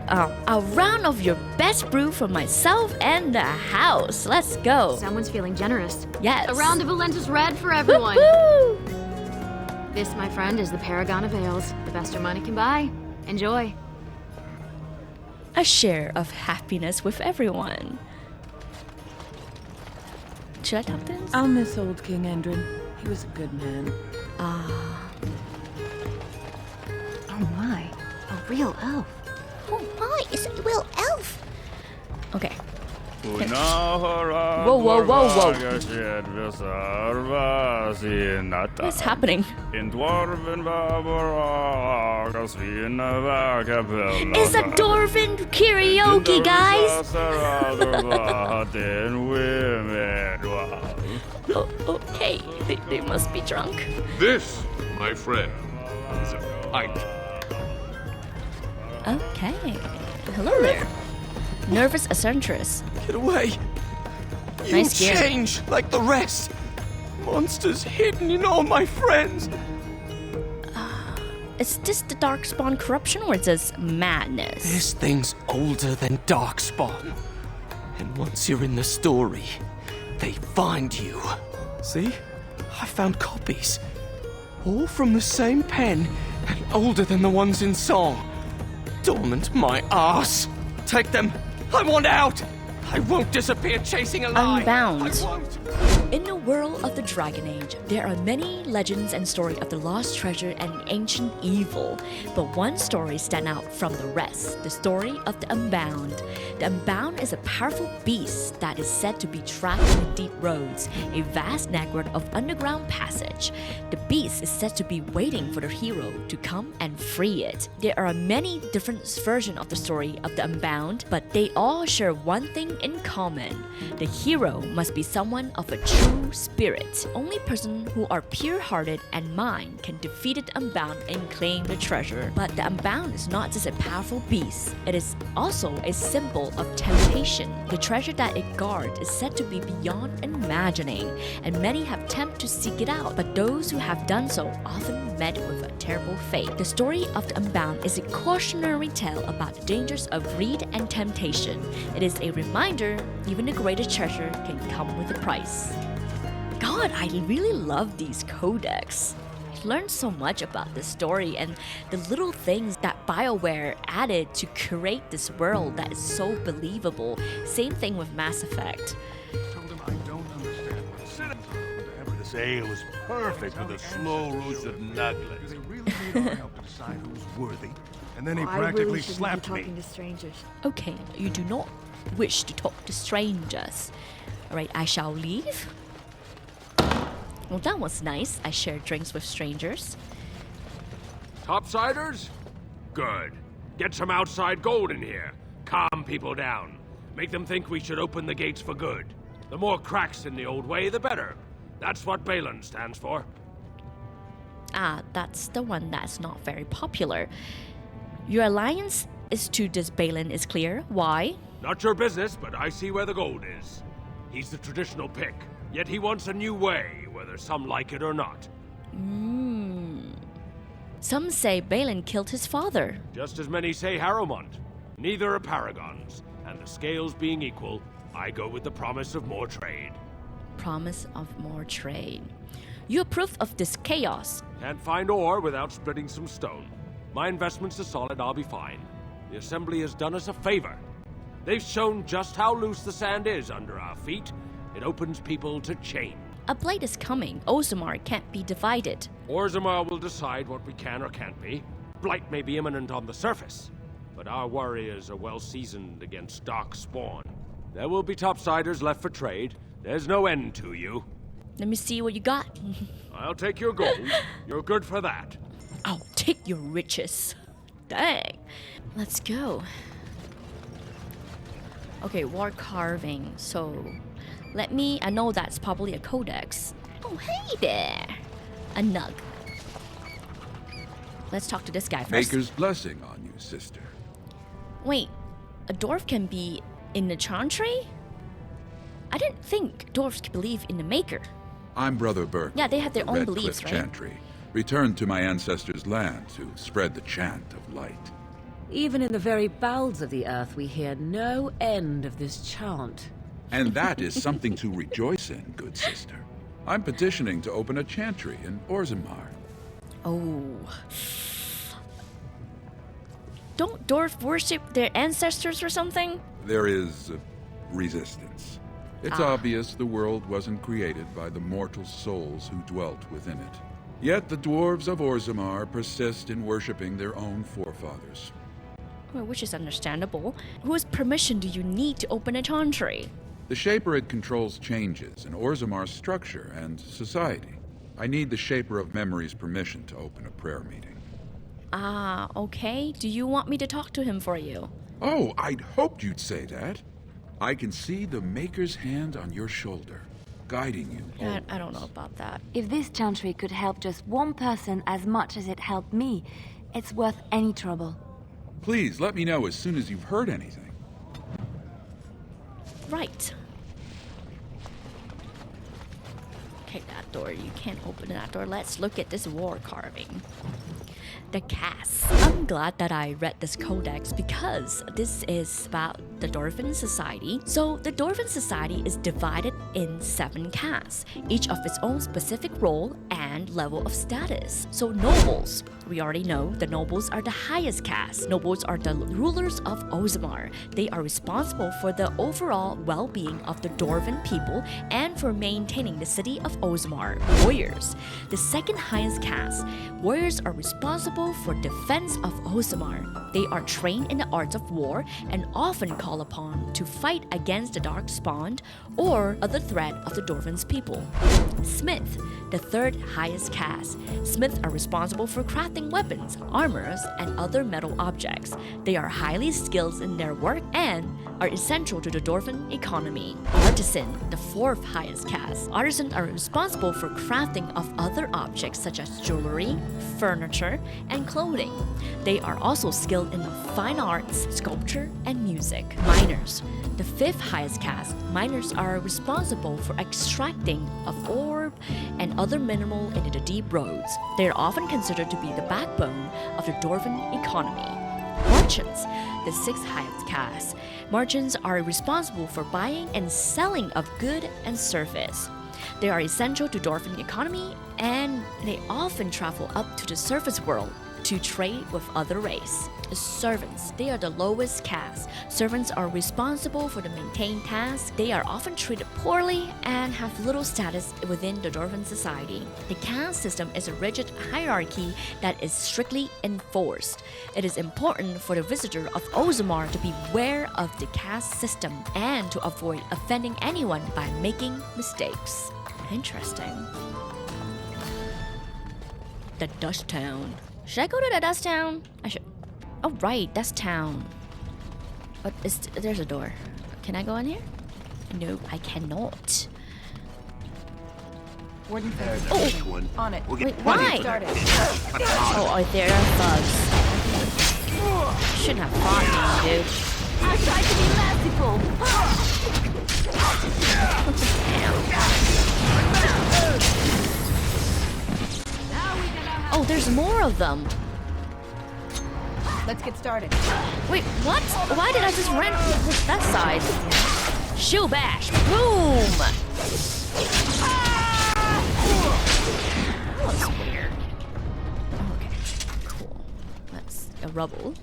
A round of your best brew for myself and the house. Let's go. Someone's feeling generous. Yes. A round of Valentis Red for everyone. Woo-hoo! This, my friend, is the Paragon of Ales. The best your money can buy. Enjoy. A share of happiness with everyone. Should I tap this? I'll miss old King Endrin. He was a good man. Ah. Oh my, a real elf. Oh my, it's a real elf. Okay. Whoa, whoa, whoa, whoa. What's happening? It's a dwarven karaoke, guys! Okay, they must be drunk. This, my friend, is a pint. Okay. Hello there. Nervous eccentrous. Get away! You Nice gear. change like the rest! Monsters hidden in all my friends! Is this the Darkspawn corruption or is this madness? This thing's older than Darkspawn. And once you're in the story, they find you. See? I found copies. All from the same pen and older than the ones in song. Dormant my ass! Take them! I want out! I won't disappear chasing a lie! Unbound. I won't! In the world of the Dragon Age, there are many legends and stories of the lost treasure and ancient evil, but one story stands out from the rest, the story of the Unbound. The Unbound is a powerful beast that is said to be trapped in the deep roads, a vast network of underground passage. The beast is said to be waiting for the hero to come and free it. There are many different versions of the story of the Unbound, but they all share one thing in common. The hero must be someone of a true spirit. Only person who are pure-hearted and mind can defeat the Unbound and claim the treasure. But the Unbound is not just a powerful beast, it is also a symbol of temptation. The treasure that it guards is said to be beyond imagining, and many have attempted to seek it out, but those who have done so often met with a terrible fate. The story of the Unbound is a cautionary tale about the dangers of greed and temptation. It is a reminder even the greatest treasure can come with a price. God, I really love these codex. I learned so much about this story and the little things that BioWare added to create this world that is so believable. Same thing with Mass Effect. Told him I don't understand. This ale is perfect with a slow roasted nugget. They really need our help to decide who's worthy. And then he practically slapped me. To strangers. Okay, you do not wish to talk to strangers. Alright, I shall leave. Well, that was nice. I shared drinks with strangers. Topsiders? Good. Get some outside gold in here. Calm people down. Make them think we should open the gates for good. The more cracks in the old way, the better. That's what Balin stands for. Ah, that's the one that's not very popular. Your alliance is to this Balin is clear. Why? Not your business, but I see where the gold is. He's the traditional pick, yet he wants a new way, whether some like it or not. Some say Balin killed his father. Just as many say Harrowmont. Neither are paragons, and the scales being equal, I go with the promise of more trade. Promise of more trade. You approve of this chaos. Can't find ore without splitting some stone. My investments are solid, I'll be fine. The Assembly has done us a favor. They've shown just how loose the sand is under our feet. It opens people to change. A blade is coming. Orzammar can't be divided. Orzammar will decide what we can or can't be. Blight may be imminent on the surface, but our warriors are well seasoned against dark spawn. There will be topsiders left for trade. There's no end to you. Let me see what you got. I'll take your gold. You're good for that. I'll take your riches. Dang. Let's go. Okay, war carving. So, I know that's probably a codex. Oh, hey there. A nug. Let's talk to this guy first. Maker's blessing on you, sister. Wait, a dwarf can be in the Chantry? I didn't think dwarves could believe in the Maker. I'm Brother Burkel. Yeah, they have their own Redcliff beliefs, right? Chantry, returned to my ancestors' land to spread the chant of light. Even in the very bowels of the earth, we hear no end of this chant. And that is something to rejoice in, good sister. I'm petitioning to open a chantry in Orzammar. Oh. Don't dwarves worship their ancestors or something? There is resistance. It's obvious the world wasn't created by the mortal souls who dwelt within it. Yet the dwarves of Orzammar persist in worshipping their own forefathers. Well, which is understandable. Whose permission do you need to open a chantry? The Shaperate controls changes in Orzammar's structure and society. I need the Shaper of Memory's permission to open a prayer meeting. Ah, okay. Do you want me to talk to him for you? Oh, I'd hoped you'd say that. I can see the Maker's hand on your shoulder, guiding you. I don't know about that. If this chantry could help just one person as much as it helped me, it's worth any trouble. Please let me know as soon as you've heard anything. Right. Okay, that door. You can't open that door. Let's look at this war carving. The Castes. I'm glad that I read this codex because this is about the Dwarven society. So the Dwarven society is divided in 7 castes, each of its own specific role and level of status. So nobles, we already know the nobles are the highest caste. Nobles are the rulers of Orzammar. They are responsible for the overall well-being of the Dwarven people and for maintaining the city of Orzammar. Warriors, the second highest caste. Warriors are responsible for defense of Orzammar. They are trained in the arts of war and often call upon to fight against the Darkspawn or other threat of the Dwarven's people. Smith, the third highest caste. Smiths are responsible for crafting weapons, armors, and other metal objects. They are highly skilled in their work and are essential to the Dwarven economy. Artisan, the fourth highest caste. Artisans are responsible for crafting of other objects such as jewelry, furniture, and clothing. They are also skilled in fine arts, sculpture, and music. Miners, the fifth highest caste. Miners are responsible for extracting of ore and other mineral into the deep roads. They are often considered to be the backbone of the Dwarven economy. Merchants, the sixth highest caste. Merchants are responsible for buying and selling of good and service. They are essential to Dwarven economy and they often travel up to the surface world to trade with other race. Servants, they are the lowest caste. Servants are responsible for the maintained tasks. They are often treated poorly and have little status within the Dwarven society. The caste system is a rigid hierarchy that is strictly enforced. It is important for the visitor of Orzammar to be aware of the caste system and to avoid offending anyone by making mistakes. Interesting. The Dust Town. Should I go to the Dust Town? I should. Oh, right, Dust Town. But there's a door. Can I go in here? No, I cannot. Warden Oh, on it. Wait, why? Oh, there are thugs. Shouldn't have fought me, dude. I tried to be merciful. Oh, there's more of them. Let's get started. Wait, what? Why did I just run that side? Shoe bash. Boom! That was weird. Okay, cool. That's a rubble.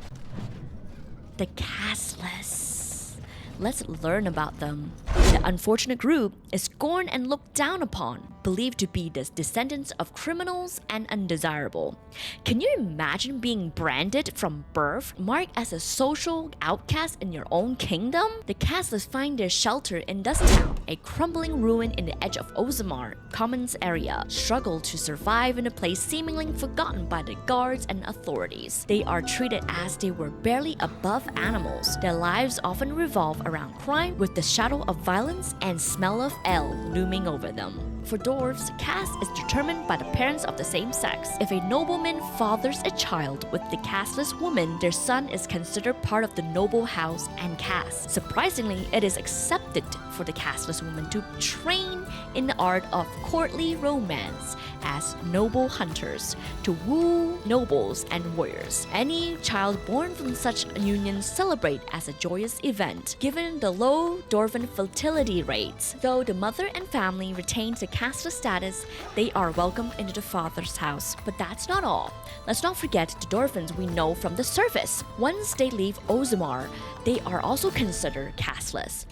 The Casteless. Let's learn about them. The unfortunate group is scorned and looked down upon, believed to be the descendants of criminals and undesirable. Can you imagine being branded from birth, marked as a social outcast in your own kingdom? The Casteless find their shelter in Dust Town, a crumbling ruin in the edge of Orzammar Commons area, struggle to survive in a place seemingly forgotten by the guards and authorities. They are treated as they were barely above animals. Their lives often revolve around crime, with the shadow of violence and smell of ale looming over them. For dwarves, caste is determined by the parents of the same sex. If a nobleman fathers a child with the casteless woman, their son is considered part of the noble house and caste. Surprisingly, it is accepted for the casteless woman to train in the art of courtly romance as noble hunters, to woo nobles and warriors. Any child born from such a union celebrate as a joyous event. Given the low dwarven fertility rates, though the mother and family retains the casteless status, they are welcomed into the father's house. But that's not all. Let's not forget the dwarvens we know from the surface. Once they leave Orzammar, they are also considered casteless.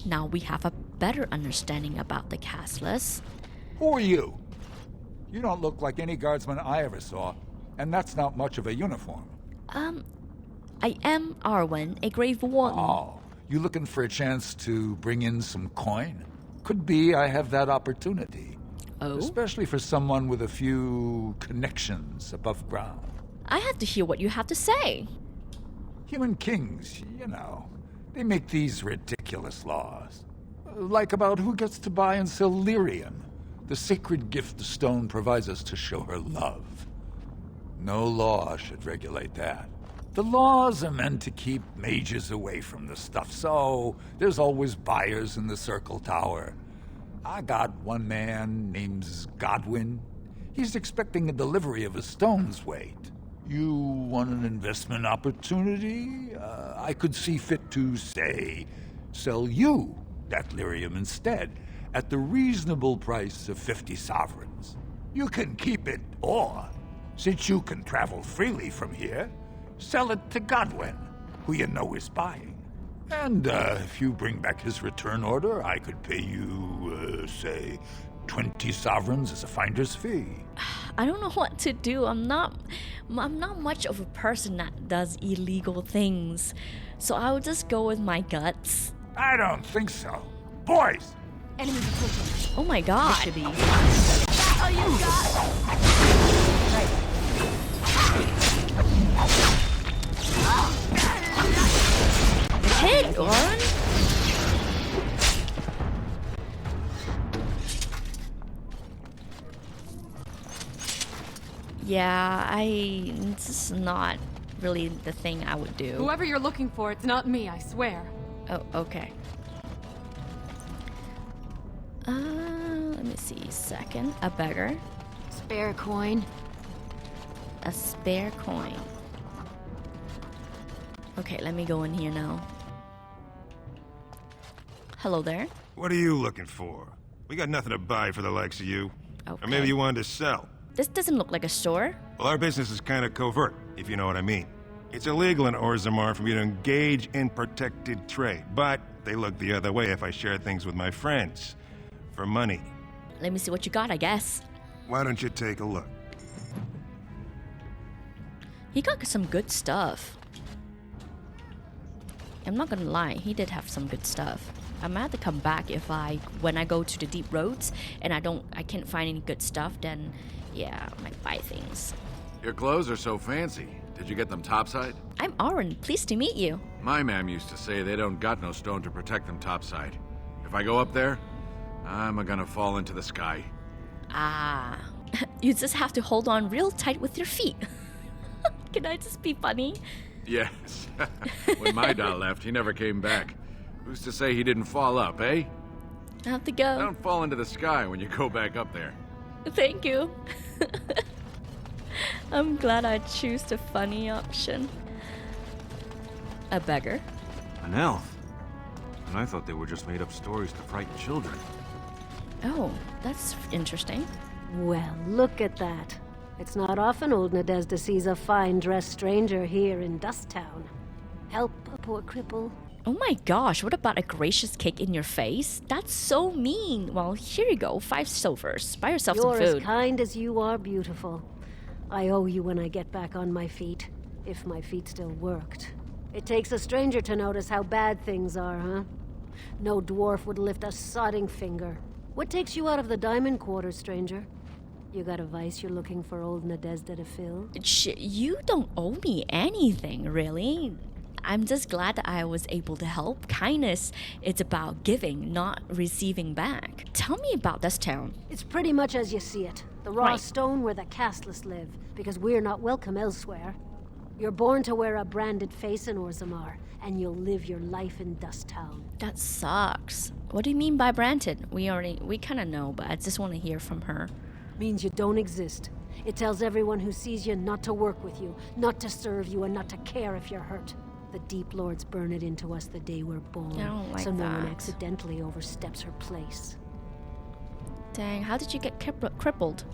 Now we have a better understanding about the Casteless. Who are you? You don't look like any guardsman I ever saw, and that's not much of a uniform. I am Arwen, a grave warden. Oh, you looking for a chance to bring in some coin? Could be I have that opportunity. Oh? Especially for someone with a few connections above ground. I have to hear what you have to say. Human kings, you know, they make these ridiculous laws. Like about who gets to buy and sell lyrium, the sacred gift the stone provides us to show her love. No law should regulate that. The laws are meant to keep mages away from the stuff, so there's always buyers in the Circle Tower. I got one man named Dwyn. He's expecting a delivery of a stone's weight. You want an investment opportunity? I could see fit to, say, sell you that lyrium instead, at the reasonable price of 50 sovereigns. You can keep it, or, since you can travel freely from here, sell it to Dwyn, who you know is buying. And if you bring back his return order, I could pay you, say, 20 sovereigns as a finder's fee. I don't know what to do. I'm not much of a person that does illegal things. So I will just go with my guts. I don't think so. Boys! Enemies approaching. Oh my god. This should be easy. Oh, you hit, Oren? Yeah, this is not really the thing I would do. Whoever you're looking for, it's not me, I swear. Oh, okay. Let me see. Second, a beggar. Spare coin. A spare coin. Okay, let me go in here now. Hello there. What are you looking for? We got nothing to buy for the likes of you. Okay. Or maybe you wanted to sell. This doesn't look like a store. Well, our business is kind of covert, if you know what I mean. It's illegal in Orzammar for me to engage in protected trade, but they look the other way if I share things with my friends. For money. Let me see what you got, I guess. Why don't you take a look? He got some good stuff. I'm not gonna lie, he did have some good stuff. I might have to come back when I go to the deep roads and I can't find any good stuff, then yeah, I might buy things. Your clothes are so fancy. Did you get them topside? I'm Arwen, pleased to meet you. My ma'am used to say they don't got no stone to protect them topside. If I go up there, I'm gonna fall into the sky. Ah, you just have to hold on real tight with your feet. Can I just be funny? Yes. When my dad left, he never came back. Who's to say he didn't fall up, eh? I have to go. Don't fall into the sky when you go back up there. Thank you. I'm glad I choose the funny option. A beggar? An elf? And I thought they were just made up stories to frighten children. Oh, that's interesting. Well, look at that. It's not often old Nadezhda sees a fine-dressed stranger here in Dusttown. Help a poor cripple. Oh my gosh, what about a gracious kick in your face? That's so mean. Well, here you go, 5 silvers. Buy yourself some You're food. as kind as you are beautiful. I owe you when I get back on my feet. If my feet still worked. It takes a stranger to notice how bad things are, huh? No dwarf would lift a sodding finger. What takes you out of the diamond quarter, stranger? You got a vice you're looking for old Nadezhda to fill? You don't owe me anything, really. I'm just glad that I was able to help. Kindness, it's about giving, not receiving back. Tell me about this town. It's pretty much as you see it. The raw Right. stone where the Casteless live, because we're not welcome elsewhere. You're born to wear a branded face in Orzammar, and you'll live your life in Dusttown. That sucks. What do you mean by branded? We kind of know, but I just want to hear from her. Means you don't exist. It tells everyone who sees you not to work with you, not to serve you, and not to care if you're hurt. The Deep Lords burn it into us the day we're born, I don't like so no one that. accidentally oversteps her place. Dang, how did you get crippled?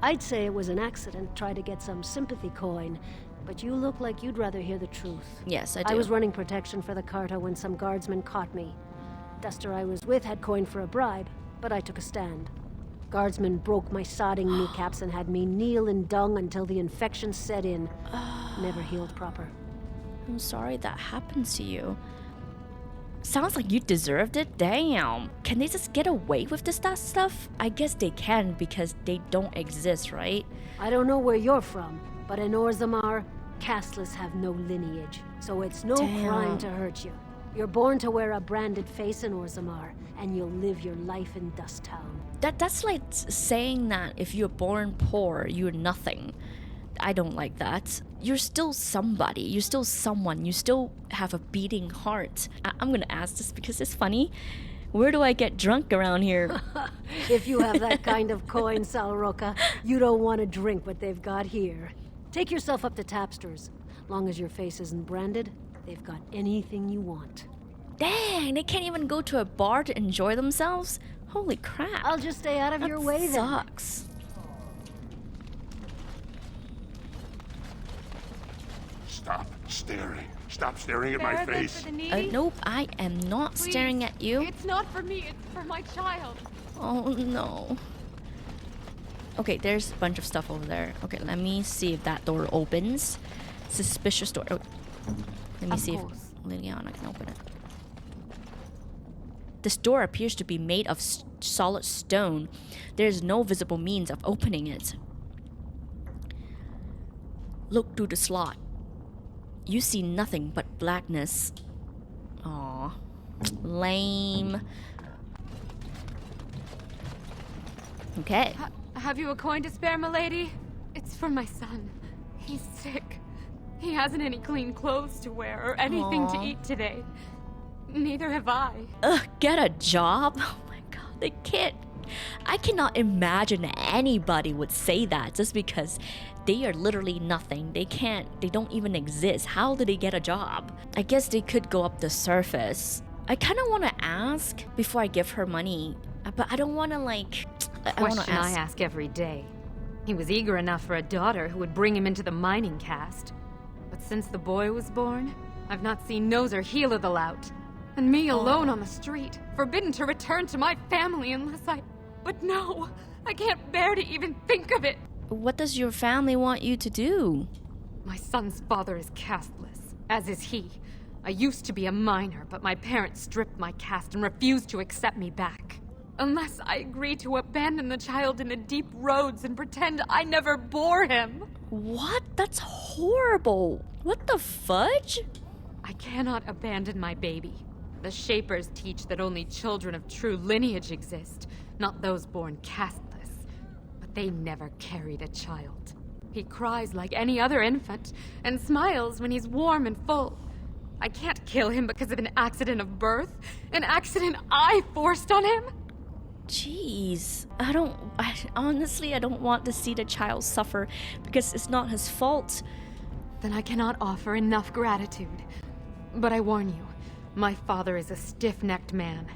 I'd say it was an accident, try to get some sympathy coin, but you look like you'd rather hear the truth. Yes, I do. I was running protection for the Carta when some guardsmen caught me. Duster I was with had coin for a bribe, but I took a stand. Guardsmen broke my sodding kneecaps and had me kneel in dung until the infection set in. Never healed proper. I'm sorry that happened to you. Sounds like you deserved it. Damn. Can they just get away with this stuff? I guess they can because they don't exist, right? I don't know where you're from, but in Orzammar, Casteless have no lineage, so it's no crime to hurt you. You're born to wear a branded face in Orzammar, and you'll live your life in Dust Town. That's like saying that if you're born poor, you're nothing. I don't like that. You're still somebody. You're still someone. You still have a beating heart. I'm gonna ask this because it's funny. Where do I get drunk around here? If you have that kind of coin, Salroka, you don't want to drink what they've got here. Take yourself up to Tapster's. Long as your face isn't branded, they've got anything you want. Dang, they can't even go to a bar to enjoy themselves? Holy crap. I'll just stay out of your way then. Sucks. Stop staring. Stop staring at my face. Nope, I am not staring at you. It's not for me, it's for my child. Oh no. Okay, there's a bunch of stuff over there. Okay, let me see if that door opens. Suspicious door. Oh, let me see if Liliana can open it. This door appears to be made of solid stone. There is no visible means of opening it. Look through the slot. You see nothing but blackness. Aw, lame. Okay. Have you a coin to spare, milady? It's for my son. He's sick. He hasn't any clean clothes to wear or anything to eat today. Neither have I. Ugh, get a job? Oh my god, they can't. I cannot imagine anybody would say that just because they are literally nothing. They don't even exist. How do they get a job? I guess they could go up the surface. I kind of want to ask before I give her money, but I don't want to like... Question I ask every day. He was eager enough for a daughter who would bring him into the mining caste. But since the boy was born, I've not seen nose or heel of the lout. And me alone on the street, forbidden to return to my family unless I... But no, I can't bear to even think of it. What does your family want you to do? My son's father is casteless, as is he. I used to be a miner, but my parents stripped my caste and refused to accept me back. Unless I agree to abandon the child in the deep roads and pretend I never bore him. What? That's horrible. What the fudge? I cannot abandon my baby. The Shapers teach that only children of true lineage exist, not those born casteless. But they never carried a child. He cries like any other infant, and smiles when he's warm and full. I can't kill him because of an accident of birth, an accident I forced on him. Jeez, honestly, I don't want to see the child suffer because it's not his fault. Then I cannot offer enough gratitude. But I warn you, my father is a stiff-necked man.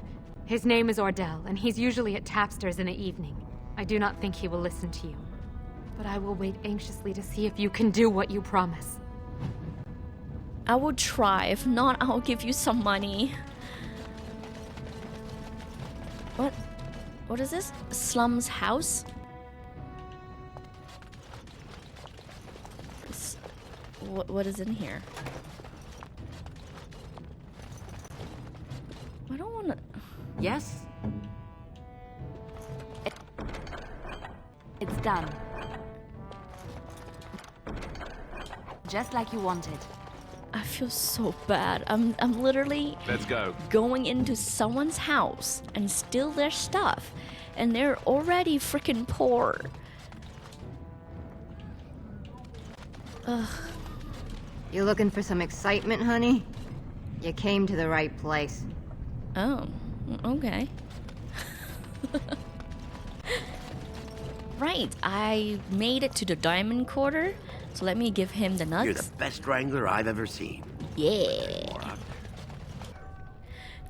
His name is Ordell, and he's usually at Tapster's in the evening. I do not think he will listen to you. But I will wait anxiously to see if you can do what you promise. I will try. If not, I'll give you some money. What? What is this? Slum's house? What is in here? I don't want to... Yes? It's done. Just like you wanted. I feel so bad. I'm literally... Let's go. Going into someone's house and steal their stuff. And they're already freaking poor. Ugh. You looking for some excitement, honey? You came to the right place. Oh, okay. Right, I made it to the diamond quarter, so let me give him the nuts. You're the best wrangler I've ever seen. Yeah.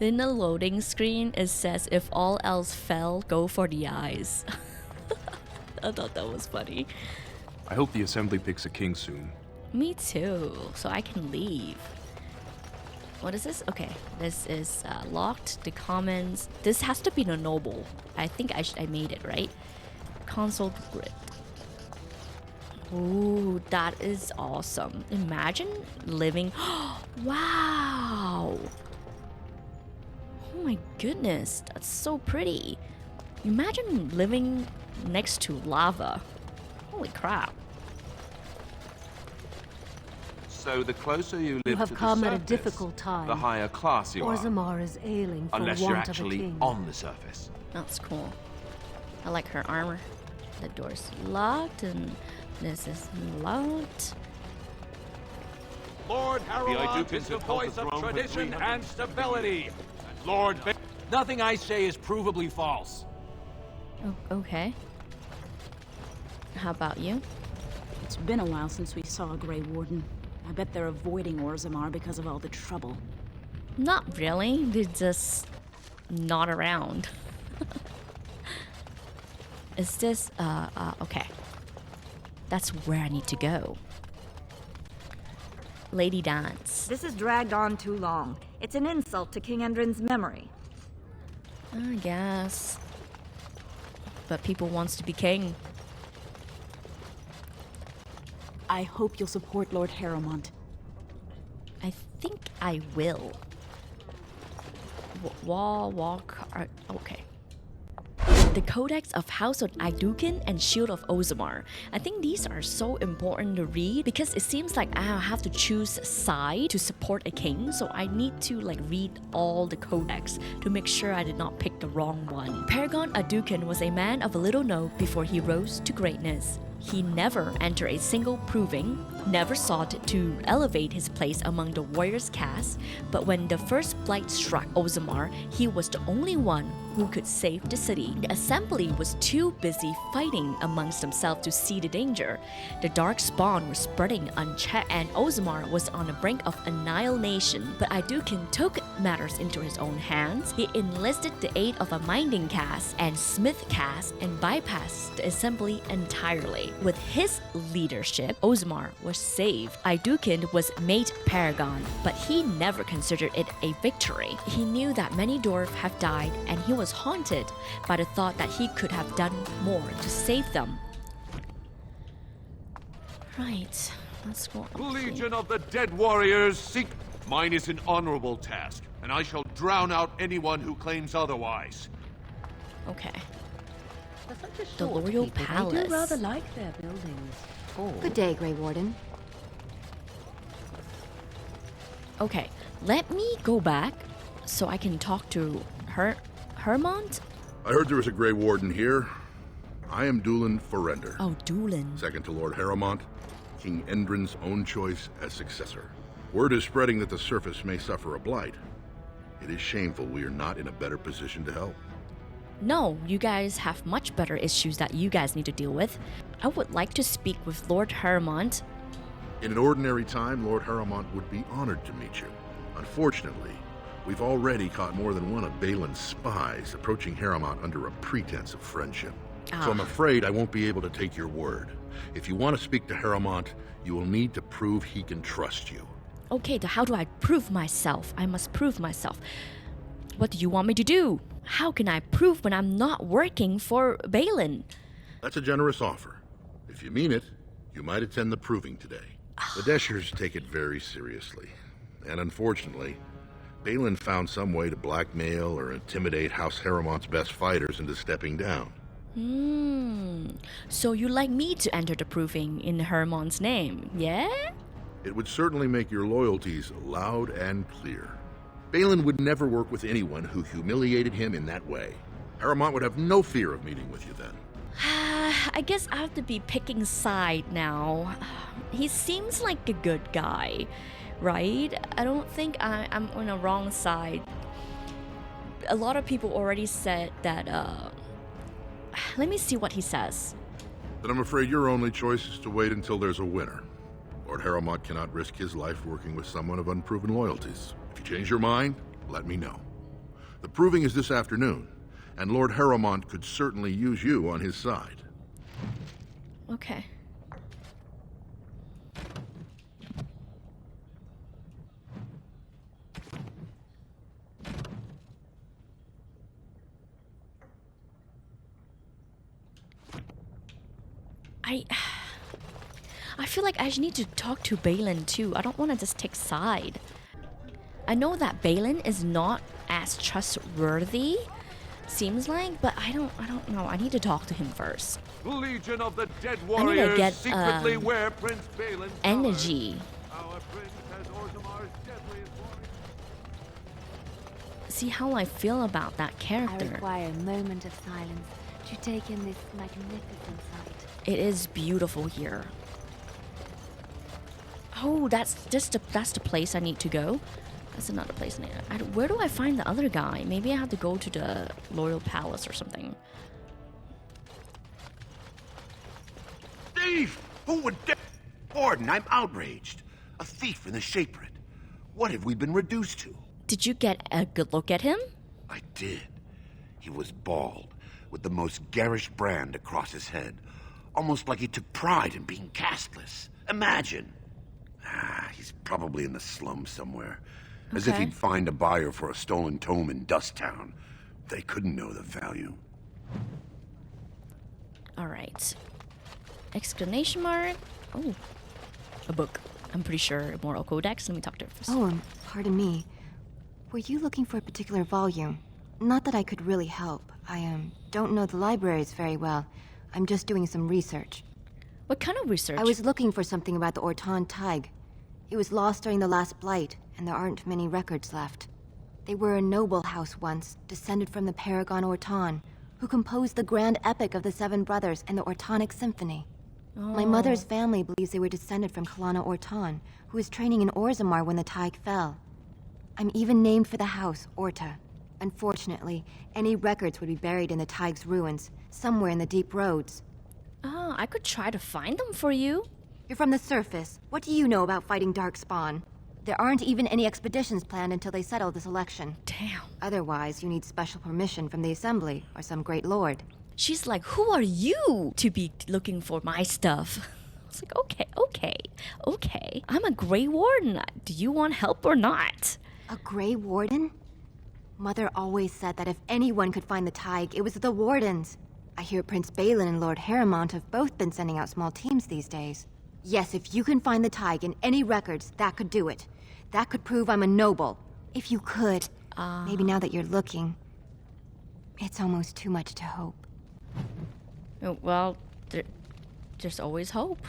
In the loading screen, it says, if all else fail, go for the eyes. I thought that was funny. I hope the assembly picks a king soon. Me too, so I can leave. What is this? Okay, this is locked. The commons. This has to be the noble. I think I made it, right? Console grid. Ooh, that is awesome. Imagine living... Wow! Oh my goodness, that's so pretty. Imagine living next to lava. Holy crap. So the closer you live have to come the at a surface, difficult time. the higher class you are. Orzammar is ailing for Unless want you're of a actually king. on the surface. That's cool. I like her armor. The door's locked and this is locked. Lord Harold is the voice of tradition and stability. And Lord... Nothing I say is provably false. Oh, okay. How about you? It's been a while since we saw a Grey Warden. I bet they're avoiding Orzammar because of all the trouble. Not really. They're just not around. Is this, okay. That's where I need to go. Lady Dance. This has dragged on too long. It's an insult to King Endrin's memory. I guess. But people wants to be king. I hope you'll support Lord Haramont. I think I will. Walk. Okay. The Codex of House of Aeducan and Shield of Orzammar. I think these are so important to read because it seems like I have to choose a side to support a king, so I need to like read all the codex to make sure I did not pick the wrong one. Paragon Aeducan was a man of a little note before he rose to greatness. He never entered a single proving, never sought to elevate his place among the warriors' caste, but when the first blight struck Orzammar, he was the only one who could save the city. The assembly was too busy fighting amongst themselves to see the danger. The dark spawn was spreading unchecked and Orzammar was on the brink of annihilation, but Aeducan took matters into his own hands. He enlisted the aid of a minding caste and smith caste and bypassed the assembly entirely. With his leadership, Orzammar was saved. Aeducan was made paragon, but he never considered it a victory. He knew that many dwarves have died and he was haunted by the thought that he could have done more to save them. Right, let's go. Legion of the Dead Warriors, seek... Mine is an honorable task, and I shall drown out anyone who claims otherwise. Okay. The Royal Palace. I do rather like their buildings. Good day, Grey Warden. Okay, let me go back so I can talk to Hermont? I heard there was a Grey Warden here. I am Dwyn Forrender. Oh, Dwyn. Second to Lord Haramont, King Endrin's own choice as successor. Word is spreading that the surface may suffer a blight. It is shameful we are not in a better position to help. No, you guys have much better issues that you guys need to deal with. I would like to speak with Lord Haramont. In an ordinary time, Lord Haramont would be honored to meet you. Unfortunately, we've already caught more than one of Balin's spies approaching Haramont under a pretense of friendship. So I'm afraid I won't be able to take your word. If you want to speak to Haramont, you will need to prove he can trust you. Okay, how do I prove myself? I must prove myself. What do you want me to do? How can I prove when I'm not working for Balin? That's a generous offer. If you mean it, you might attend the proving today. The Deshers take it very seriously. And unfortunately, Balin found some way to blackmail or intimidate House Haramont's best fighters into stepping down. So you'd like me to enter the proving in Haramont's name, yeah? It would certainly make your loyalties loud and clear. Balin would never work with anyone who humiliated him in that way. Haramont would have no fear of meeting with you then. I guess I have to be picking side now. He seems like a good guy, right? I don't think I'm on the wrong side. A lot of people already said that, let me see what he says. Then I'm afraid your only choice is to wait until there's a winner. Lord Haramont cannot risk his life working with someone of unproven loyalties. If you change your mind, let me know. The proving is this afternoon, and Lord Haramont could certainly use you on his side. Okay. I feel like I need to talk to Balin too. I don't want to just take side. I know that Balin is not as trustworthy, seems like, but I don't know. I need to talk to him first. Legion of the dead I need to warriors get secretly wear Prince Balin's energy. Our prince has Orzammar's deadliest warrior. See how I feel about that I character. require a moment of silence to take in this magnificent sight. It is beautiful here. Oh, that's the place I need to go. That's another place. Where do I find the other guy? Maybe I have to go to the Royal Palace or something. Thief! Who would dare? Warden, I'm outraged. A thief in the Shapered. What have we been reduced to? Did you get a good look at him? I did. He was bald, with the most garish brand across his head. Almost like he took pride in being casteless. Imagine. He's probably in the slums somewhere. As if he'd find a buyer for a stolen tome in Dusttown. They couldn't know the value. Alright. Exclamation mark. Oh. A book. I'm pretty sure Immortal Codex. Let me talk to her first. Oh, pardon me. Were you looking for a particular volume? Not that I could really help. I don't know the libraries very well. I'm just doing some research. What kind of research? I was looking for something about the Orton Tig. It was lost during the last blight, and there aren't many records left. They were a noble house once, descended from the Paragon Orton, who composed the grand epic of the Seven Brothers and the Ortonic Symphony. My mother's family believes they were descended from Kalana Orton, who was training in Orzammar when the Tig fell. I'm even named for the house, Orta. Unfortunately, any records would be buried in the Tig's ruins, somewhere in the deep roads. I could try to find them for you. You're from the surface. What do you know about fighting Darkspawn? There aren't even any expeditions planned until they settle this election. Damn. Otherwise, you need special permission from the Assembly or some great lord. She's like, who are you to be looking for my stuff? I was like, okay. I'm a Grey Warden. Do you want help or not? A Grey Warden? Mother always said that if anyone could find the Tig, it was the Wardens. I hear Prince Balin and Lord Harrowmont have both been sending out small teams these days. Yes, if you can find the Tig in any records, that could do it. That could prove I'm a noble. If you could. Maybe now that you're looking. It's almost too much to hope. Well, there's always hope.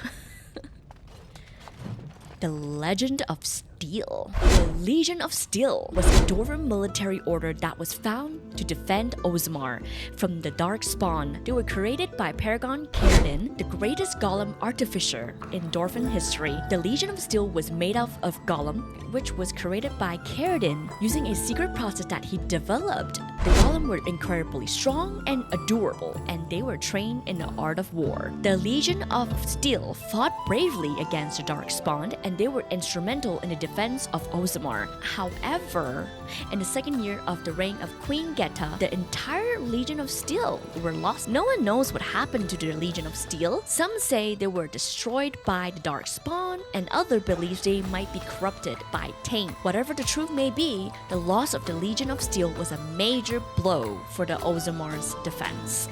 The Legend of Steel. The Legion of Steel was a dwarven military order that was found to defend Orzammar from the Darkspawn. They were created by Paragon Caridin, the greatest golem artificer in dwarven history. The Legion of Steel was made up of golem, which was created by Caridin using a secret process that he developed. The golem were incredibly strong and adorable, and they were trained in the art of war. The Legion of Steel fought bravely against the Darkspawn, and they were instrumental in the defense of Orzammar. However, in the second year of the reign of Queen Geta, the entire Legion of Steel were lost. No one knows what happened to the Legion of Steel. Some say they were destroyed by the Darkspawn, and others believe they might be corrupted by Taint. Whatever the truth may be, the loss of the Legion of Steel was a major blow for the Orzammar's defense.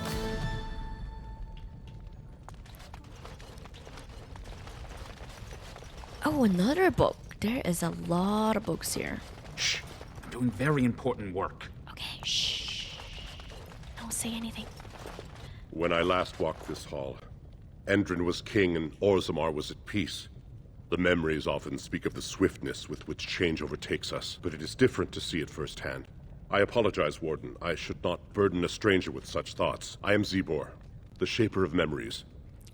Oh, another book. There is a lot of books here. Shh. I'm doing very important work. Okay, shh. Don't say anything. When I last walked this hall, Endrin was king and Orzammar was at peace. The memories often speak of the swiftness with which change overtakes us, but it is different to see it firsthand. I apologize, Warden. I should not burden a stranger with such thoughts. I am Zebor, the Shaper of Memories.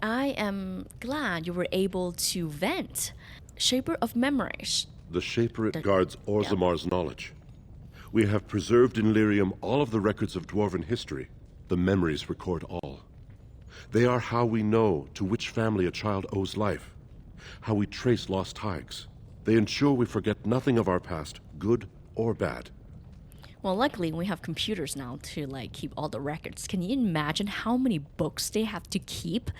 I am glad you were able to vent. Shaper of Memories. The Shaperate guards Orzammar's knowledge. We have preserved in Lyrium all of the records of dwarven history. The memories record all. They are how we know to which family a child owes life, how we trace lost Tigs. They ensure we forget nothing of our past, good or bad. Well, luckily we have computers now to keep all the records. Can you imagine how many books they have to keep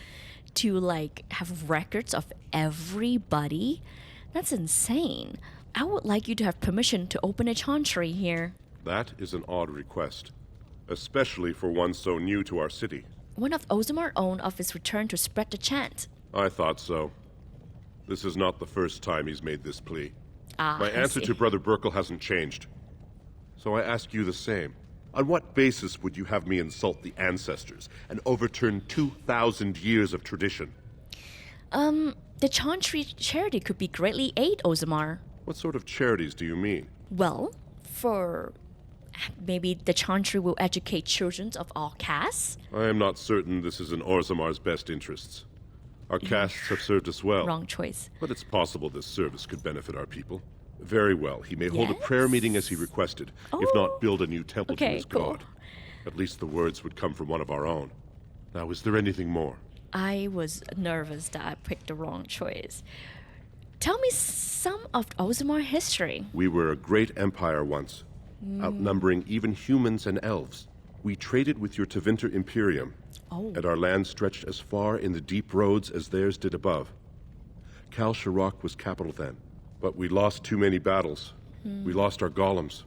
to have records of everybody? That's insane. I would like you to have permission to open a Chantry here. That is an odd request, especially for one so new to our city. One of Orzammar owned of his return to spread the chant. I thought so. This is not the first time he's made this plea. My I answer see. to Brother Burkel hasn't changed. So I ask you the same. On what basis would you have me insult the ancestors and overturn 2,000 years of tradition? The Chantry charity could be greatly aid Orzammar. What sort of charities do you mean? Well, for maybe the Chantry will educate children of all castes. I am not certain this is in Orzammar's best interests. Our castes have served us well. Wrong choice. But it's possible this service could benefit our people. Very well. He may hold a prayer meeting as he requested, if not build a new temple to his god. At least the words would come from one of our own. Now, is there anything more? I was nervous that I picked the wrong choice. Tell me some of Orzammar history. We were a great empire once, outnumbering even humans and elves. We traded with your Tevinter Imperium, and our land stretched as far in the deep roads as theirs did above. Kal Sharok was capital then, but we lost too many battles. We lost our golems,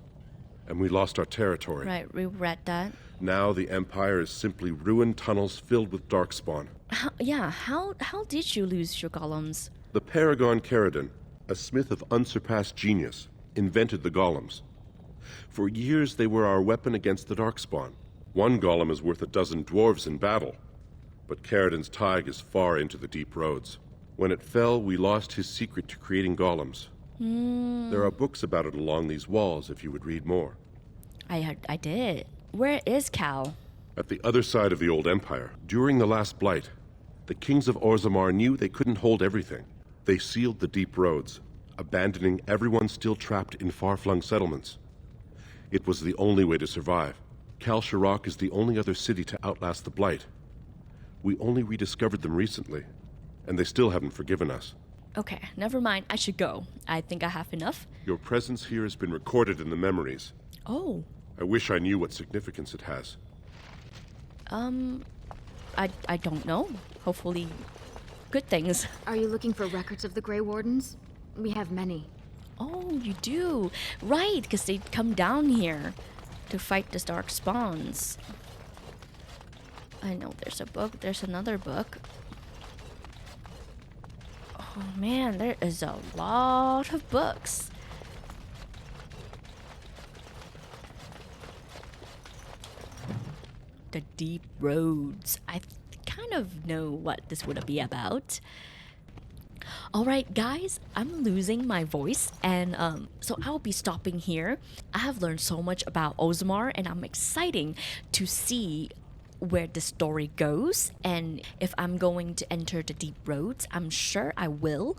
and we lost our territory. Right, we read that. Now the Empire is simply ruined tunnels filled with darkspawn. How did you lose your golems? The Paragon Caridon, a smith of unsurpassed genius, invented the golems. For years they were our weapon against the darkspawn. One golem is worth a dozen dwarves in battle, but Caridon's Tig is far into the deep roads. When it fell, we lost his secret to creating golems. There are books about it along these walls if you would read more. I did. Where is Kal? At the other side of the old empire, during the last blight, the kings of Orzammar knew they couldn't hold everything. They sealed the deep roads, abandoning everyone still trapped in far-flung settlements. It was the only way to survive. Kal Sharok is the only other city to outlast the blight. We only rediscovered them recently, and they still haven't forgiven us. Okay, never mind. I should go. I think I have enough. Your presence here has been recorded in the memories. Oh. I wish I knew what significance it has. I don't know. Hopefully, good things. Are you looking for records of the Grey Wardens? We have many. Oh, you do. Right, because they come down here to fight the dark spawns. I know there's a book. There's another book. Oh man, there is a lot of books. The deep roads. I kind of know what this would be about. Alright guys, I'm losing my voice and so I'll be stopping here. I have learned so much about Orzammar and I'm excited to see where the story goes, and if I'm going to enter the deep roads, I'm sure I will.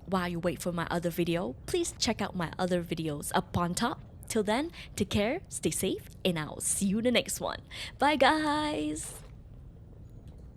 While you wait for my other video, please check out my other videos up on top. Till then, take care, stay safe, and I'll see you in the next one. Bye guys!